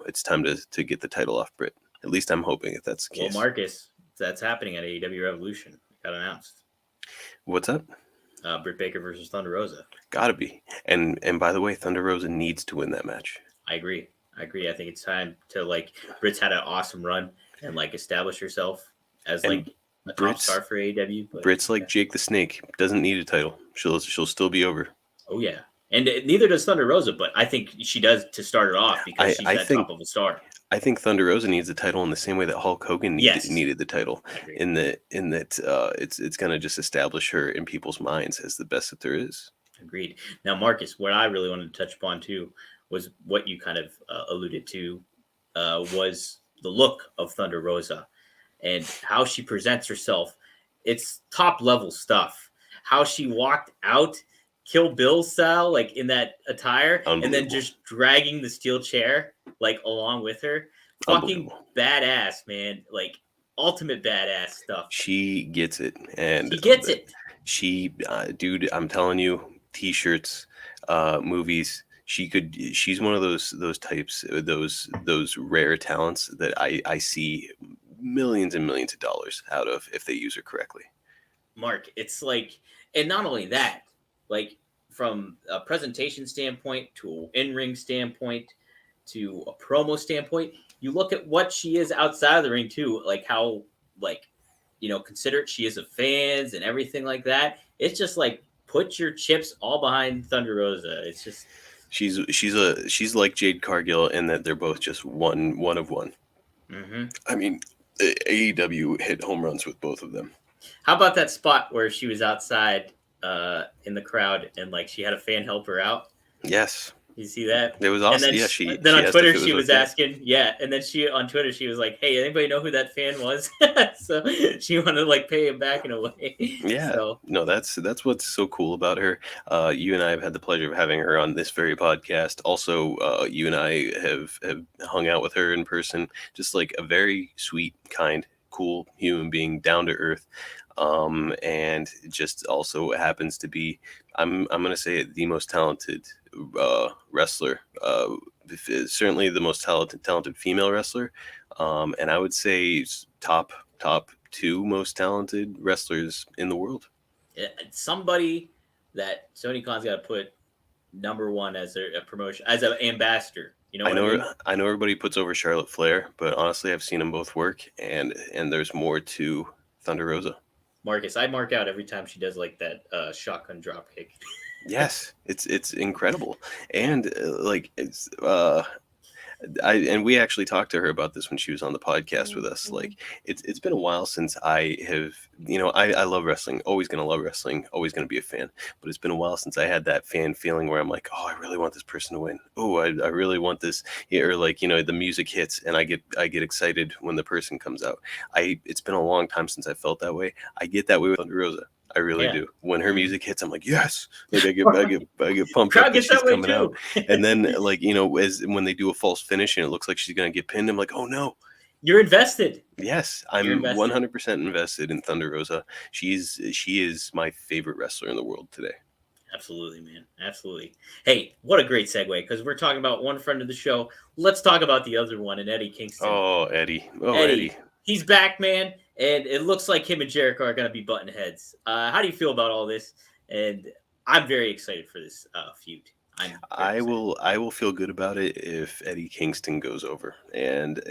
it's time to get the title off Britt. At least I'm hoping if that's the case. Well, Marcus, that's happening at AEW Revolution. It got announced. What's up? Britt Baker versus Thunder Rosa. Gotta be. And by the way, Thunder Rosa needs to win that match. I agree. I think it's time to like, Britt's had an awesome run and like establish herself as like a top star for AEW. But, Britt's like Jake the Snake, doesn't need a title. She'll still be over. Oh yeah, and neither does Thunder Rosa, but I think she does to start it off because she's top of a star. I think Thunder Rosa needs the title in the same way that Hulk Hogan needed the title. In that it's gonna just establish her in people's minds as the best that there is. Agreed. Now, Marcus, what I really wanted to touch upon too was what you kind of alluded to was the look of Thunder Rosa and how she presents herself. It's top level stuff. How she walked out Kill Bill style, like in that attire, and then just dragging the steel chair like along with her. Fucking badass, man. Like ultimate badass stuff. She gets it. And she gets it. She, dude, I'm telling you, t-shirts, movies. She's one of those types, those rare talents that I see millions and millions of dollars out of if they use her correctly. Mark, it's like, and not only that, like from a presentation standpoint to an in-ring standpoint to a promo standpoint, you look at what she is outside of the ring too, like how, like, considerate she is of fans and everything like that. It's just like, put your chips all behind Thunder Rosa. It's just she's like Jade Cargill in that they're both just one of one. Mm-hmm. I mean, AEW hit home runs with both of them. How about that spot where she was outside in the crowd and like she had a fan help her out? Yes. You see that? It was awesome. Then on Twitter she was asking, and then on Twitter she was like, "Hey, anybody know who that fan was?" So she wanted to like pay him back in a way. Yeah. So. No, that's what's so cool about her. You and I have had the pleasure of having her on this very podcast. Also, you and I have hung out with her in person. Just like a very sweet, kind, cool human being, down to earth. And just also happens to be, I'm gonna say it, the most talented wrestler, certainly the most talented female wrestler, and I would say top two most talented wrestlers in the world. Somebody that Tony Khan's got to put number one as a promotion, as an ambassador. You know what I mean? I know everybody puts over Charlotte Flair, but honestly, I've seen them both work, and there's more to Thunder Rosa. Marcus, I mark out every time she does like that shotgun drop kick. Yes, it's incredible, and we actually talked to her about this when she was on the podcast with us. Like, it's been a while since I have, I love wrestling, always gonna love wrestling, always gonna be a fan. But it's been a while since I had that fan feeling where I'm like, oh, I really want this person to win. Oh, I really want this. Yeah, or like, the music hits and I get excited when the person comes out. It's been a long time since I felt that way. I get that way with Thunder Rosa. I really do. When her music hits, I'm like, yes. Like I get pumped up that she's coming out. And then as when they do a false finish and it looks like she's gonna get pinned, I'm like, oh no. You're invested. Yes, I'm 100% invested in Thunder Rosa. She is my favorite wrestler in the world today. Absolutely, man. Absolutely. Hey, what a great segue, because we're talking about one friend of the show. Let's talk about the other one, and Eddie Kingston. Oh, Eddie. Oh, Eddie. He's back, man. And it looks like him and Jericho are going to be button heads. How do you feel about all this? And I'm very excited for this feud. I will feel good about it if Eddie Kingston goes over and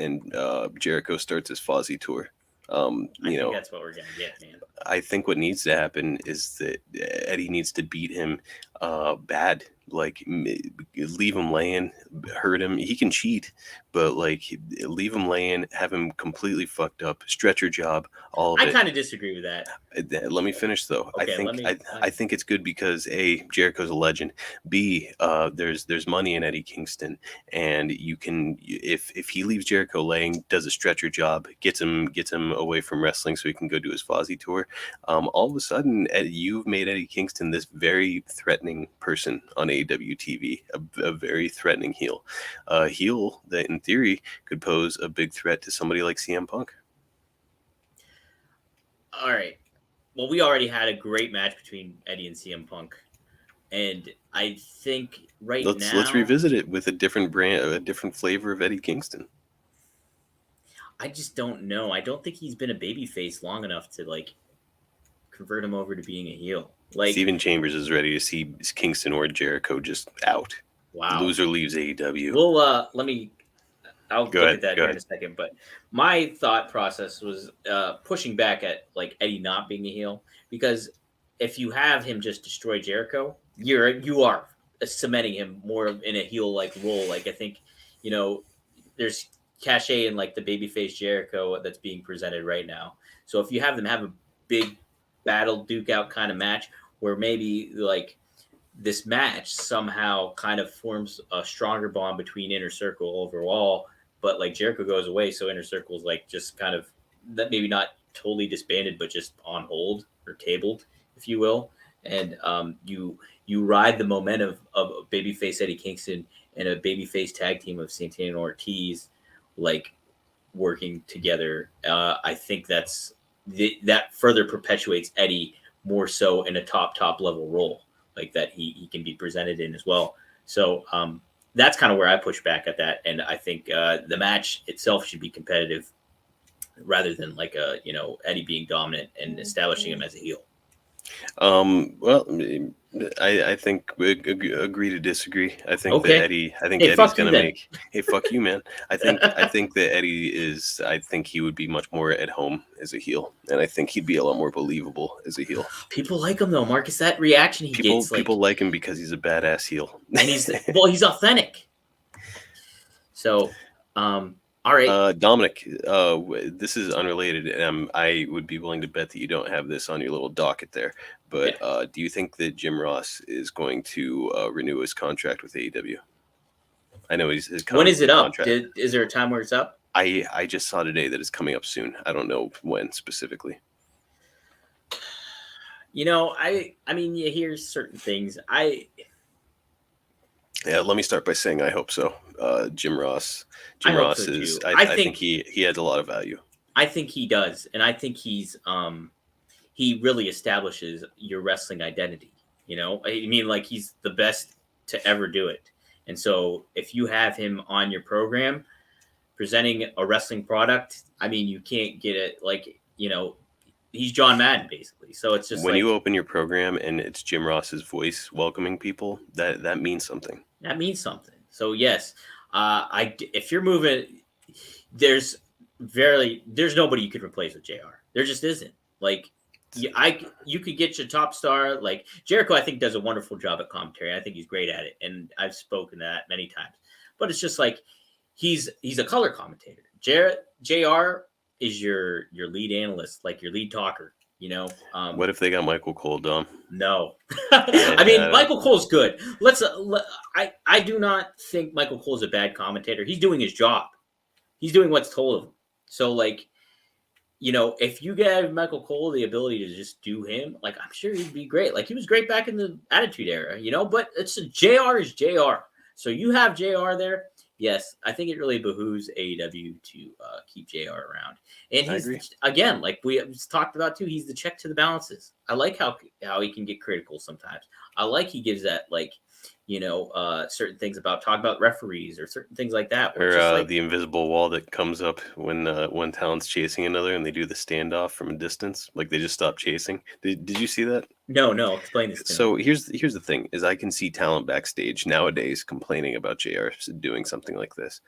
Jericho starts his Fozzy tour. I think that's what we're gonna get, man. I think what needs to happen is that Eddie needs to beat him bad. Like, leave him laying, hurt him. He can cheat, but like, leave him laying, have him completely fucked up, stretcher job, all of it. I kind of disagree with that. Let me finish though. Okay, I think it's good because A, Jericho's a legend. B, there's money in Eddie Kingston, and you can, if he leaves Jericho laying, does a stretcher job, gets him away from wrestling so he can go do his Fozzy tour. All of a sudden, you've made Eddie Kingston this very threatening person on AEW TV, a very threatening heel. A heel that in theory could pose a big threat to somebody like CM Punk. All right. Well, we already had a great match between Eddie and CM Punk. And I think let's revisit it with a different brand, a different flavor of Eddie Kingston. I just don't know. I don't think he's been a babyface long enough to like convert him over to being a heel. Like, Steven Chambers is ready to see Kingston or Jericho just out. Wow. Loser leaves AEW. Well, I'll look at that here in a second. But my thought process was pushing back at like Eddie not being a heel, because if you have him just destroy Jericho, you are cementing him more in a heel like role. Like, I think, there's cachet in like the babyface Jericho that's being presented right now. So if you have them have a big battle duke out kind of match where maybe like this match somehow kind of forms a stronger bond between Inner Circle overall, but like Jericho goes away, so Inner Circle is like just kind of that, maybe not totally disbanded, but just on hold or tabled, if you will. And you ride the momentum of babyface Eddie Kingston and a babyface tag team of Santana and Ortiz, like working together. I think that further perpetuates Eddie more so in a top level role, like that he can be presented in as well. So that's kind of where I push back at that. And I think the match itself should be competitive rather than like Eddie being dominant and establishing him as a heel. Well, I think we agree to disagree. I think that Eddie's gonna make. Hey, fuck you, man. I think that Eddie is. I think he would be much more at home as a heel, and I think he'd be a lot more believable as a heel. People like him though, Marcus. That reaction he gets. People like him because he's a badass heel, and he's authentic. So, all right, Dominic. This is unrelated, and I would be willing to bet that you don't have this on your little docket there. But do you think that Jim Ross is going to renew his contract with AEW? I know his when is it up? Is there a time where it's up? I just saw today that it's coming up soon. I don't know when specifically. I mean, you hear certain things. Yeah, let me start by saying I hope so. Jim Ross is. I think he adds a lot of value. I think he does, and I think he really establishes your wrestling identity. I mean, like, he's the best to ever do it, and so if you have him on your program presenting a wrestling product, I mean, you can't get it. Like, he's John Madden basically. So it's just when you open your program and it's Jim Ross's voice welcoming people, that means something. That means something. So yes, if you're moving, there's nobody you could replace with JR. There just isn't. Like you could get your top star like Jericho. I think does a wonderful job at commentary. I think he's great at it, and I've spoken to that many times. But it's just like he's a color commentator. JR is your lead analyst, like your lead talker. What if they got Michael Cole, Dom? No, I mean Michael Cole's good. I do not think Michael Cole's a bad commentator. He's doing his job. He's doing what's told of him. So like, if you give Michael Cole the ability to just do him, like I'm sure he'd be great. Like he was great back in the Attitude Era, but it's JR is JR. So you have JR there. Yes, I think it really behooves AEW to keep JR around. And he's, again, like we talked about too, he's the check to the balances. I like how he can get critical sometimes. I like he gives that, like, certain things about talk about referees or certain things like that. Or the invisible wall that comes up when one talent's chasing another and they do the standoff from a distance. Like they just stop chasing. Did you see that? No, explain this to me. So here's the thing is I can see talent backstage nowadays complaining about JR doing something like this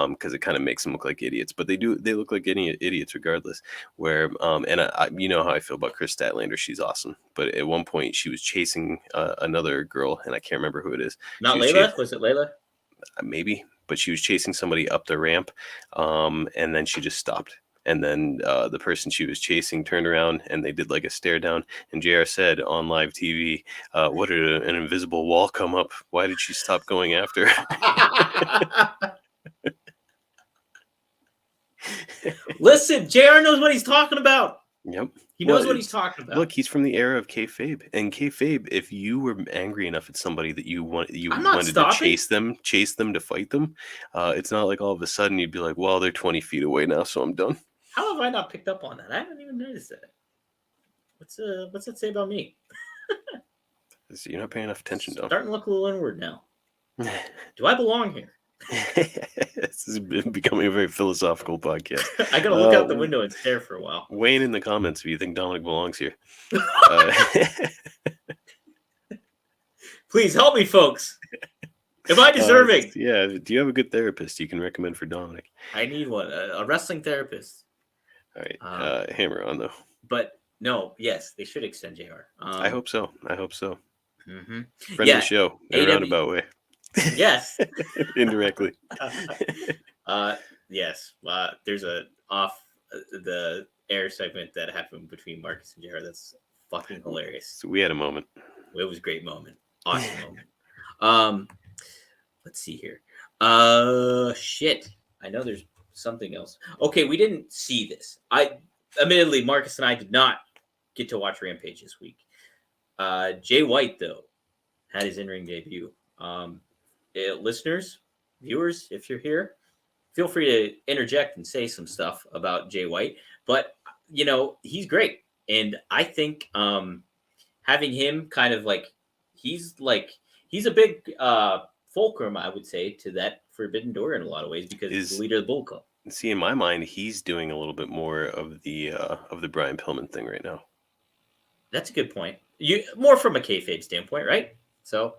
because it kind of makes them look like idiots, but they look like idiots regardless. Where and I how I feel about Chris Statlander. She's awesome, but at one point she was chasing another girl and I can't remember who it is. Not Layla? Was it Layla? Maybe, but she was chasing somebody up the ramp and then she just stopped. And then the person she was chasing turned around and they did like a stare down. And JR said on live TV, what did an invisible wall come up? Why did she stop going after her? Listen, JR knows what he's talking about. Yep. He knows what he's talking about. Look, he's from the era of kayfabe. And kayfabe, if you were angry enough at somebody that you wanted to chase them to fight them, it's not like all of a sudden you'd be like, well, they're 20 feet away now, so I'm done. How have I not picked up on that? I haven't even noticed that. What's that say about me? So you're not paying enough attention, though. Starting to look a little inward now. Do I belong here? This is becoming a very philosophical podcast. I gotta look out the window and stare for a while. Weigh in the comments if you think Dominic belongs here. Please help me, folks. Am I deserving? Yeah. Do you have a good therapist you can recommend for Dominic? I need one. A wrestling therapist. All right. Hammer on, though. But no, yes, they should extend JR. I hope so. Mm-hmm. Friend of the show in a roundabout way. Yes. Indirectly. Yes. There's a off the air segment that happened between Marcus and JR. That's fucking hilarious. So we had a moment. It was a great moment. Awesome moment. Let's see here. Shit. I know there's something else. Okay, we didn't see this. Admittedly, Marcus and I did not get to watch Rampage this week. Jay White, though, had his in-ring debut. Listeners, viewers, if you're here, feel free to interject and say some stuff about Jay White. But, he's great. And I think having him kind of he's a big fulcrum, I would say, to that Forbidden Door in a lot of ways because he's the leader of the Bull Club. See, in my mind, he's doing a little bit more of the Brian Pillman thing right now. That's a good point. More from a kayfabe standpoint, right? So,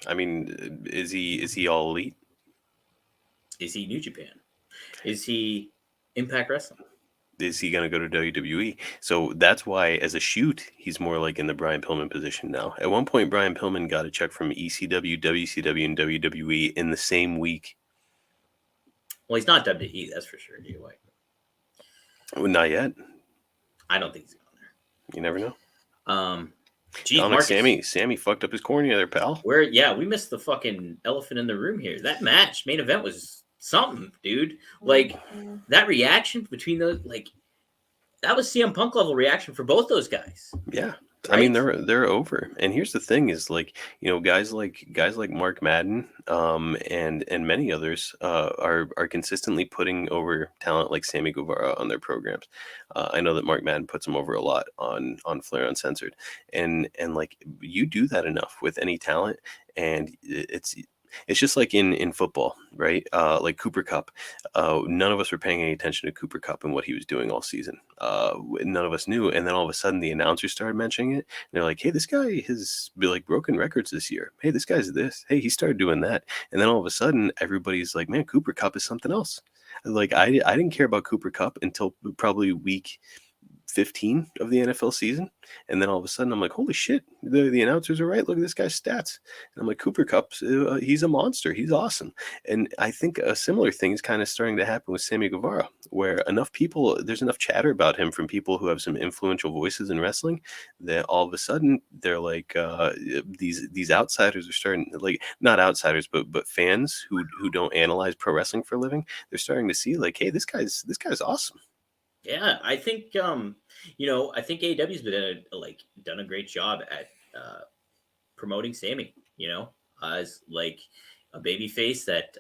I mean, is he all elite? Is he New Japan? Is he Impact Wrestling? Is he going to go to WWE? So that's why, as a shoot, he's more like in the Brian Pillman position now. At one point, Brian Pillman got a check from ECW, WCW, and WWE in the same week. Well, he's not WWE, that's for sure. Jay White. Well, not yet. I don't think he's going there. You never know. Geez, Sammy fucked up his cornea there, pal. We missed the fucking elephant in the room here. That main event was something, dude. Like that reaction between those, that was CM Punk level reaction for both those guys. Yeah. Right? I mean, they're over. And here's the thing is guys like Mark Madden and many others are consistently putting over talent like Sammy Guevara on their programs. I know that Mark Madden puts them over a lot on Flair Uncensored. And you do that enough with any talent and It's just like in football, right? Like Cooper Cup. None of us were paying any attention to Cooper Cup and what he was doing all season. None of us knew. And then all of a sudden the announcers started mentioning it. And they're like, hey, this guy has like broken records this year. Hey, this guy's this. Hey, he started doing that. And then all of a sudden everybody's like, man, Cooper Cup is something else. Like I didn't care about Cooper Cup until probably week 15 of the NFL season. And then all of a sudden I'm like, holy shit, the announcers are right. Look at this guy's stats. And I'm like, Cooper Cup, he's a monster. He's awesome. And I think a similar thing is kind of starting to happen with Sammy Guevara, where there's enough chatter about him from people who have some influential voices in wrestling that all of a sudden they're like, these outsiders are starting, like, not outsiders, but fans who don't analyze pro wrestling for a living. They're starting to see like, hey, this guy's awesome. Yeah, I think I think AEW's been done a great job at promoting Sammy. As like a baby face that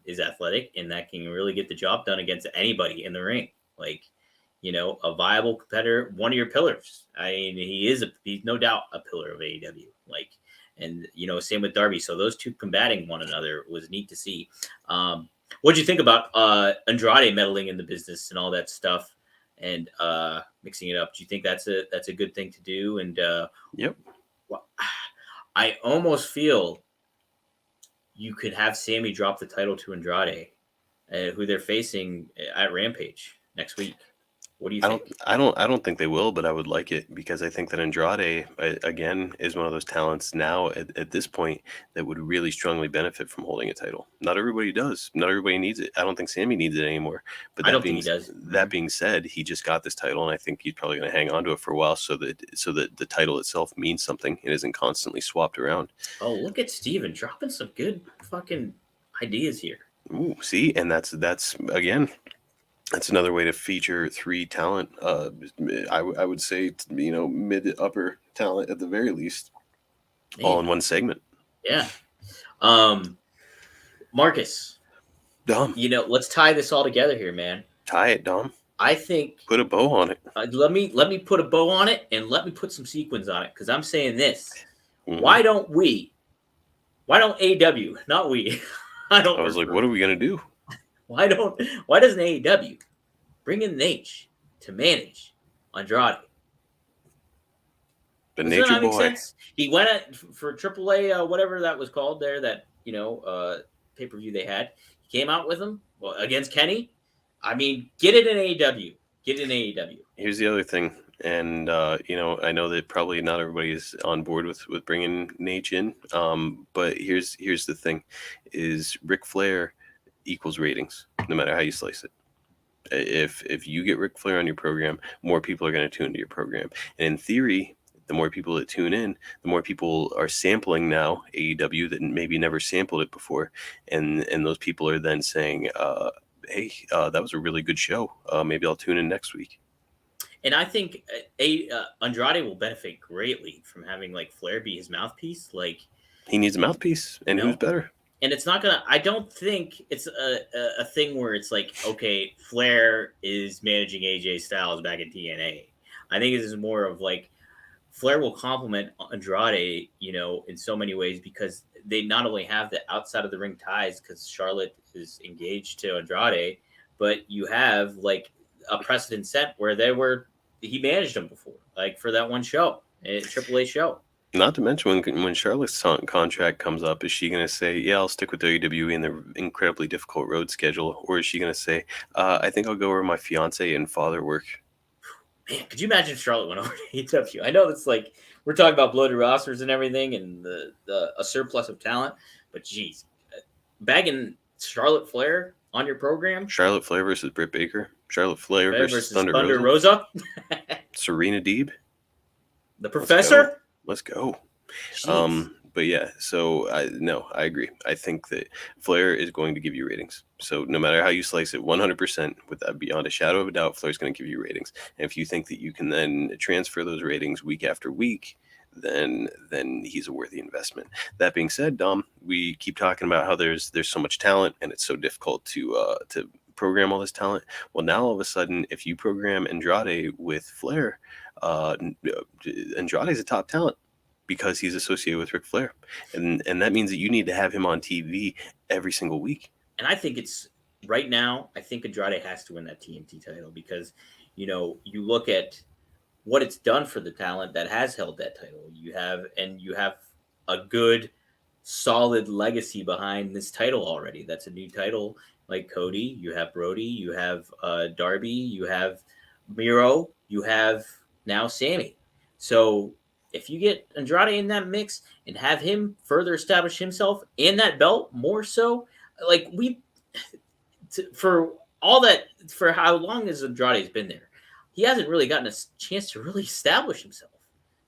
is athletic and that can really get the job done against anybody in the ring. Like, a viable competitor, one of your pillars. I mean, he's no doubt a pillar of AEW. Like, and same with Darby. So those two combating one another was neat to see. What'd you think about Andrade meddling in the business and all that stuff? And mixing it up. Do you think that's a good thing to do? And yep. I almost feel you could have Sammy drop the title to Andrade, who they're facing at Rampage next week. What do you think? I don't think they will, but I would like it because I think that Andrade again is one of those talents now at this point that would really strongly benefit from holding a title. Not everybody does. Not everybody needs it. I don't think Sammy needs it anymore. But I don't think he does. That being said, he just got this title, and I think he's probably going to hang on to it for a while, so that the title itself means something and isn't constantly swapped around. Oh, look at Steven dropping some good fucking ideas here. Ooh, see, and that's again. That's another way to feature 3 talent. I would say, mid to upper talent at the very least, all in one segment. Yeah. Marcus. Dom. Let's tie this all together here, man. Tie it, Dom. I think put a bow on it. Let me put a bow on it and let me put some sequins on it because I'm saying this. Mm-hmm. Why don't AEW, not we? I was like, what are we gonna do? Why doesn't AEW bring in Nate to manage Andrade? The Nature Boy. Sense? He went for AAA, whatever that was called there, that pay-per-view they had. He came out with him against Kenny. I mean, get it in AEW. Get it in AEW. Here's the other thing, and I know that probably not everybody is on board with bringing Nate in. But here's the thing: is Ric Flair equals ratings, no matter how you slice it. If you get Ric Flair on your program, more people are going to tune into your program. And in theory, the more people that tune in, the more people are sampling now AEW that maybe never sampled it before. And those people are then saying, hey, that was a really good show. Maybe I'll tune in next week. And I think Andrade will benefit greatly from having like Flair be his mouthpiece. Like, he needs a mouthpiece, and who's better? And it's not gonna. I don't think it's a thing where it's like, okay, Flair is managing AJ Styles back in TNA. I think this is more of like Flair will complement Andrade, in so many ways because they not only have the outside of the ring ties because Charlotte is engaged to Andrade, but you have like a precedent set where he managed them before, like for that one show, a AAA show. Not to mention when Charlotte's contract comes up, is she going to say, yeah, I'll stick with WWE and the incredibly difficult road schedule? Or is she going to say, I think I'll go where my fiance and father work? Man, could you imagine if Charlotte went over to AEW? I know that's like, we're talking about bloated rosters and everything and a surplus of talent, but geez, bagging Charlotte Flair on your program? Charlotte Flair versus Britt Baker? Charlotte Flair versus Thunder Rosa? Serena Deeb? The Professor? Let's go. But yeah, so I agree. I think that Flair is going to give you ratings. So no matter how you slice it, 100%, without beyond a shadow of a doubt, Flair's going to give you ratings. And if you think that you can then transfer those ratings week after week, then he's a worthy investment. That being said, Dom, we keep talking about how there's so much talent and it's so difficult to program all this talent. Well, now all of a sudden, if you program Andrade with Flair, Andrade's a top talent because he's associated with Ric Flair, and that means that you need to have him on TV every single week. And I think it's right now. I think Andrade has to win that TNT title because, you look at what it's done for the talent that has held that title. You have a good, solid legacy behind this title already. That's a new title, like Cody. You have Brody. You have Darby. You have Miro. You have now Sammy. So if you get Andrade in that mix and have him further establish himself in that belt more so, like for how long as Andrade's been there, he hasn't really gotten a chance to really establish himself.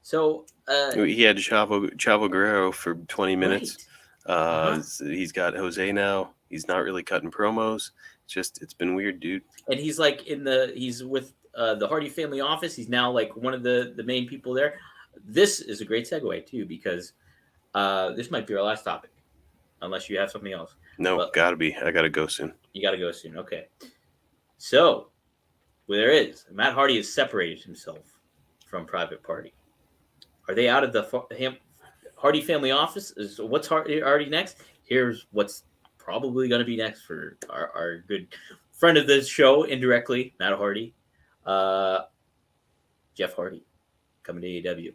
So he had Chavo Guerrero for 20 minutes. Right. He's got Jose now. He's not really cutting promos. It's been weird, dude. And he's like he's with the Hardy family office. He's now like one of the main people there. This is a great segue too, because this might be our last topic, unless you have something else. No, gotta be. I gotta go soon. You gotta go soon. Okay. So, Matt Hardy has separated himself from Private Party. Are they out of the Hardy family office? What's Hardy next? Here's what's probably going to be next for our good friend of the show, indirectly, Matt Hardy. Jeff Hardy coming to AEW.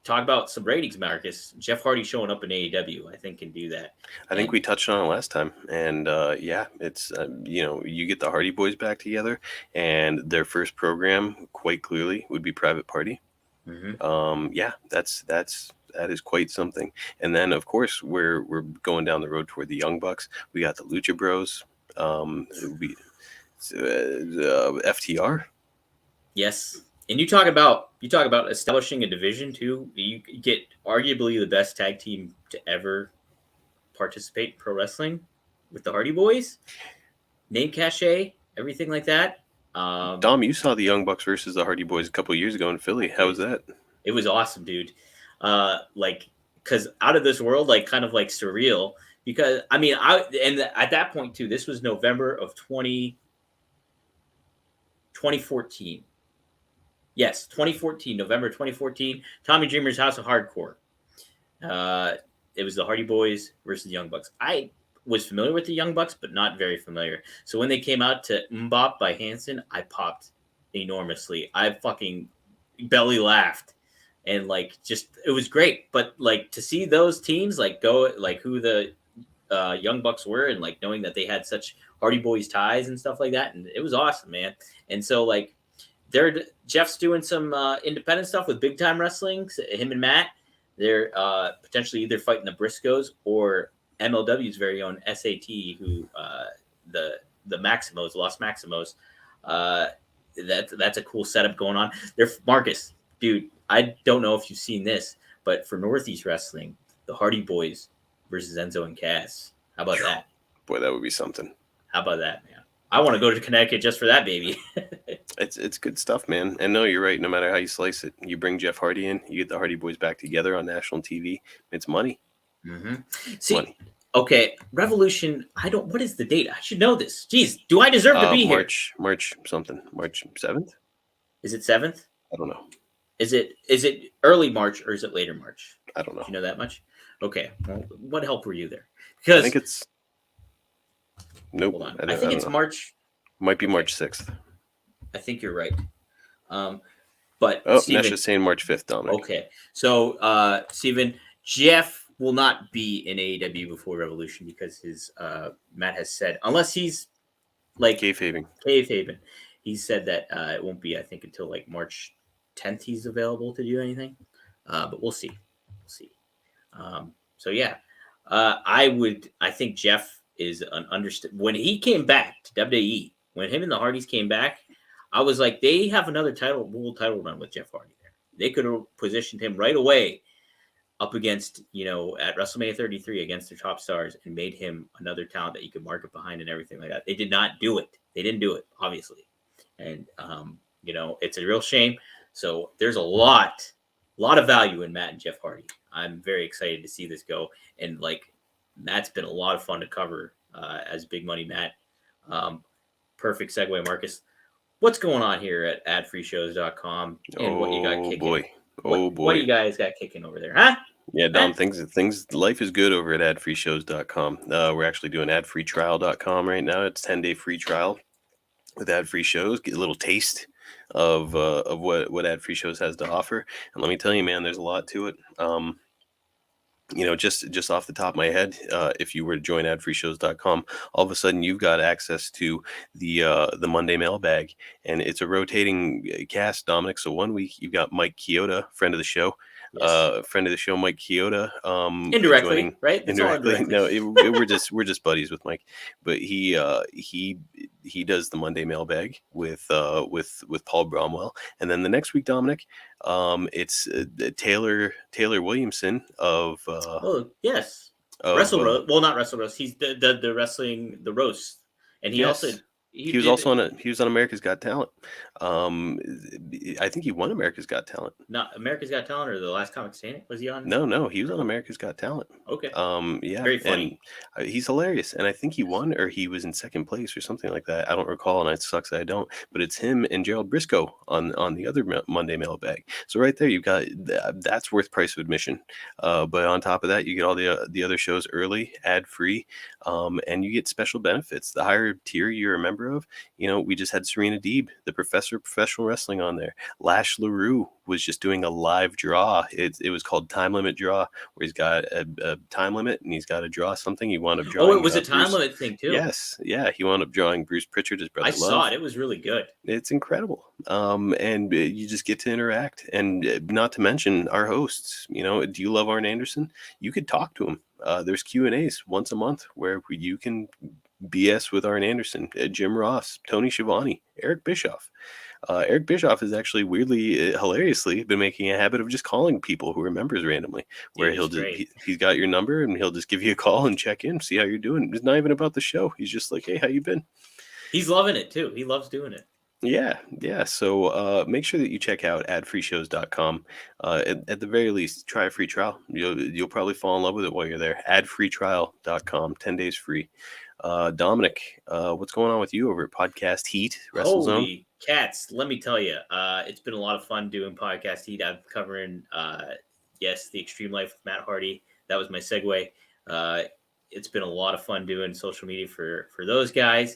Talk about some ratings, Marcus. Jeff Hardy showing up in AEW, I think, can do that. I think we touched on it last time. And it's, you get the Hardy Boys back together, and their first program, quite clearly, would be Private Party. Mm-hmm. That is quite something. And then, of course, we're going down the road toward the Young Bucks. We got the Lucha Bros. It would be FTR. Yes. And you talk about establishing a division too. You get arguably the best tag team to ever participate in pro wrestling with the Hardy Boys. Name cachet, everything like that. Dom, you saw the Young Bucks versus the Hardy Boys a couple of years ago in Philly. How was that? It was awesome, dude. Because out of this world, kind of surreal. Because at that point too, this was November of 2014. Yes, 2014, November 2014. Tommy Dreamer's House of Hardcore. It was the Hardy Boys versus the Young Bucks. I was familiar with the Young Bucks, but not very familiar. So when they came out to Mbop by Hanson, I popped enormously. I fucking belly laughed. And it was great. But to see those teams go who the Young Bucks were, and knowing that they had such Hardy Boys ties and stuff like that, and it was awesome, man. And so Jeff's doing some independent stuff with Big Time Wrestling. Him and Matt, they're potentially either fighting the Briscoes or MLW's very own SAT, who the Maximos, Los Maximos. That's a cool setup going on. Marcus, dude, I don't know if you've seen this, but for Northeast Wrestling, the Hardy Boys versus Enzo and Cass. How about that? Boy, that would be something. How about that, man? I want to go to Connecticut just for that, baby. It's good stuff, man. And no, you're right. No matter how you slice it, you bring Jeff Hardy in, you get the Hardy Boys back together on national TV. It's money. Mm-hmm. See, money. Okay, Revolution. What is the date? I should know this. Jeez, do I deserve to be here? March something. March 7th? Is it 7th? I don't know. Is it early March or is it later March? I don't know. Do you know that much? Okay. Well, what help were you there? Because I think it's. Nope. Hold on. I think it's March. Might be March 6th. I think you're right. But Steven, Nash is saying March 5th, Dominic. Okay. So, Steven, Jeff will not be in AEW before Revolution because his Matt has said, unless he's kayfabing. He said that it won't be, I think, until March 10th he's available to do anything. But we'll see. So yeah, I think Jeff is an understood. When he came back to WWE, when him and the Hardys came back, I was like, they have another world title run with Jeff Hardy there. They could have positioned him right away up against, at WrestleMania 33 against their top stars and made him another talent that you could market behind and everything like that. They did not do it. They didn't do it, obviously. And, it's a real shame. So there's a lot of value in Matt and Jeff Hardy. I'm very excited to see this go. And Matt's been a lot of fun to cover as Big Money Matt. Perfect segue, Marcus. What's going on here at adfreeshows.com and what you got kicking? Boy. Oh boy. What do you guys got kicking over there, huh? Yeah, Dom, life is good over at adfreeshows.com. We're actually doing adfreetrial.com right now. It's 10-day free trial with ad-free shows. Get a little taste of what ad-free shows has to offer. And let me tell you, man, there's a lot to it. Just off the top of my head, if you were to join adfreeshows.com, all of a sudden you've got access to the Monday mailbag, and it's a rotating cast, Dominic. So one week you've got Mike Chioda, friend of the show. Yes. Friend of the show, Mike Chioda. Indirectly, right? It's all Indirectly. indirectly. No, we're just buddies with Mike. But he does the Monday mailbag with Paul Bromwell, and then the next week, Dominic, it's Taylor Williamson of Oh yes, of Roast. Well, not Wrestle Roast. He's the wrestling the roast, and he yes. also He was on America's Got Talent. I think he won America's Got Talent. Not America's Got Talent or The Last Comic Standing. Was he on? No, he was on America's Got Talent. Okay. Yeah, Very funny. And he's hilarious, and I think he won or he was in second place or something like that. I don't recall, and it sucks that I don't. But it's him and Gerald Briscoe on the other Monday mailbag. So right there, you've got that's worth price of admission. But on top of that, you get all the other shows early, ad free, and you get special benefits. The higher tier you're a member of, we just had Serena Deeb, the professor of professional wrestling, on there. Lash LaRue was just doing a live draw. It was called Time Limit Draw, where he's got a time limit and he's got to draw something. He wound up drawing. Oh, it was a time limit thing too. Yes, yeah. He wound up drawing Bruce Pritchard, his brother. I saw it. It was really good. It's incredible. And you just get to interact, and not to mention our hosts. Do you love Arn Anderson? You could talk to him. There's Q&As once a month where you can BS with Arn Anderson, Jim Ross, Tony Schiavone, Eric Bischoff. Eric Bischoff has actually weirdly, hilariously been making a habit of just calling people who are members randomly, where he's got your number and he'll just give you a call and check in, see how you're doing. It's not even about the show. He's just like, hey, how you been? He's loving it too. He loves doing it. Yeah. So make sure that you check out adfreeshows.com. At the very least, try a free trial. You'll probably fall in love with it while you're there. Adfreetrial.com, 10 days free. Dominic, what's going on with you over at Podcast Heat, WrestleZone? Holy cats, let me tell you, it's been a lot of fun doing Podcast Heat. I'm covering, The Extreme Life with Matt Hardy. That was my segue. It's been a lot of fun doing social media for those guys.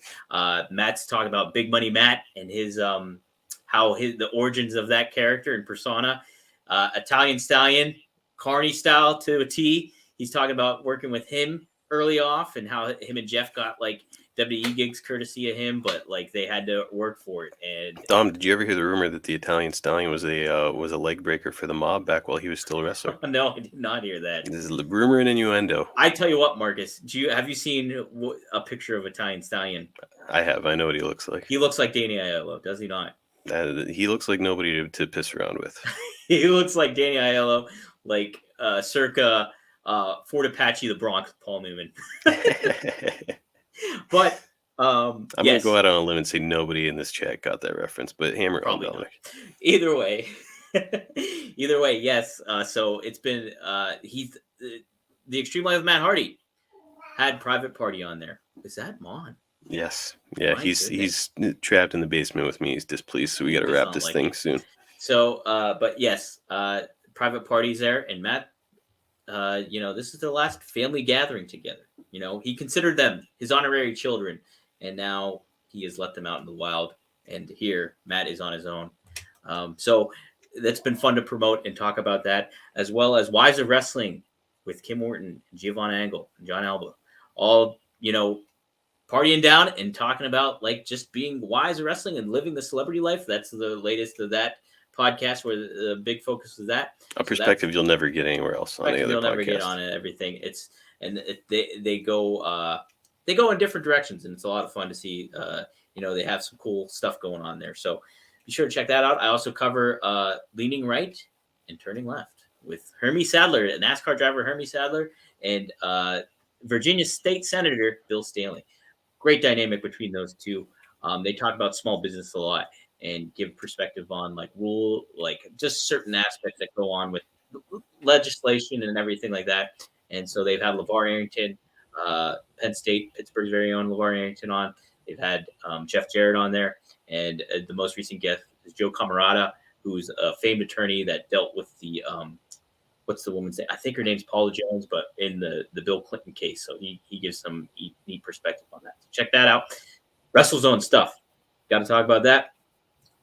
Matt's talking about Big Money Matt and his the origins of that character and persona. Italian Stallion, Carney style to a T. He's talking about working with him early off and how him and Jeff got like WWE gigs courtesy of him, but like they had to work for it. And Dom, did you ever hear the rumor that the Italian Stallion was a leg breaker for the Mob back while he was still a wrestler? No, I did not hear that. This is rumor and innuendo. I tell you what, Marcus, have you seen a picture of Italian Stallion? I have. I know what he looks like. He looks like Danny Aiello, does he not? He looks like nobody to piss around with. He looks like Danny Aiello, like circa Fort Apache, the Bronx, Paul Newman. But I'm gonna go out on a limb and say nobody in this chat got that reference, but hammer on Dominic. Either way, yes. So it's been he's the Extreme Life of Matt Hardy had Private Party on there. Is that Mon? Yes, yeah. He's trapped in the basement with me. He's displeased, so we got to wrap this thing soon. So, but yes, Private Party's there, and Matt. This is the last family gathering together. He considered them his honorary children, and now he has let them out in the wild. And here, Matt is on his own. So that's been fun to promote and talk about that, as well as Wives of Wrestling with Kim Orton, Giovanna Angle, and John Alba. All, partying down and talking about like just being wise of wrestling and living the celebrity life. That's the latest of that podcast where the big focus is that. A perspective you'll never get anywhere else on the other podcast. You'll never get on it, everything. They go in different directions, and it's a lot of fun to see. They have some cool stuff going on there. So be sure to check that out. I also cover Leaning Right and Turning Left with Hermie Sadler, a NASCAR driver, Hermie Sadler, and Virginia State Senator Bill Stanley. Great dynamic between those two. They talk about small business a lot and give perspective on just certain aspects that go on with legislation and everything like that. And so they've had LeVar Arrington, Penn State, Pittsburgh's very own LeVar Arrington on. They've had Jeff Jarrett on there. And the most recent guest is Joe Camarada, who's a famed attorney that dealt with the what's the woman's name? I think her name's Paula Jones, but in the Bill Clinton case. So he gives some neat perspective on that. So check that out. WrestleZone stuff. Got to talk about that.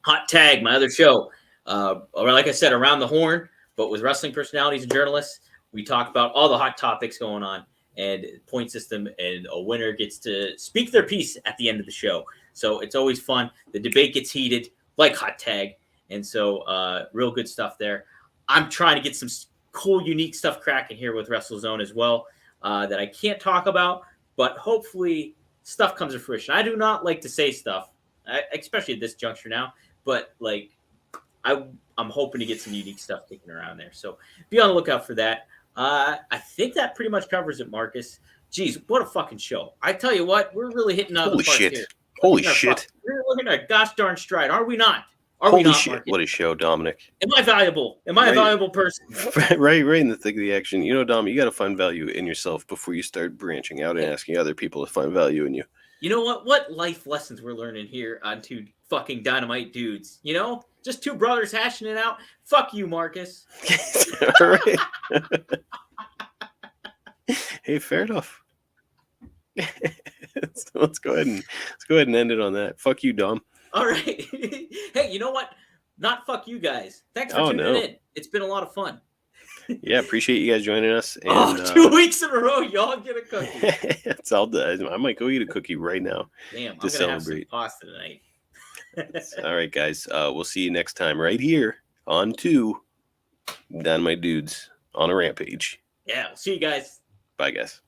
Hot Tag, my other show. Like I said, around the horn, but with wrestling personalities and journalists. We talk about all the hot topics going on and point system, and a winner gets to speak their piece at the end of the show. So it's always fun. The debate gets heated like Hot Tag. And so real good stuff there. I'm trying to get some cool, unique stuff cracking here with WrestleZone as well that I can't talk about, but hopefully stuff comes to fruition. I do not like to say stuff, especially at this juncture now, but like I'm hoping to get some unique stuff kicking around there. So be on the lookout for that. I think that pretty much covers it, Marcus. Jeez, what a fucking show. I tell you what, we're really hitting out of the park here. Holy shit. We're looking at a gosh darn stride, are we not? Holy shit, Marcus? What a show, Dominic. Am I valuable? Am I a valuable person? Right in the thick of the action. You know, Dom, you got to find value in yourself before you start branching out and asking other people to find value in you. You know what? What life lessons we're learning here on two fucking Dynamite dudes, you know? Just two brothers hashing it out. Fuck you, Marcus. All right. Hey, fair enough. Let's go ahead and end it on that. Fuck you, Dom. All right. Hey, you know what? Not fuck you guys. Thanks for tuning in. It's been a lot of fun. Yeah, appreciate you guys joining us. And, 2 weeks in a row, y'all get a cookie. It's all done. I might go eat a cookie right now. Damn, I'm gonna have some pasta tonight. All right, guys. We'll see you next time right here on 2 Dynamite Dudes on a Rampage. Yeah, see you guys. Bye, guys.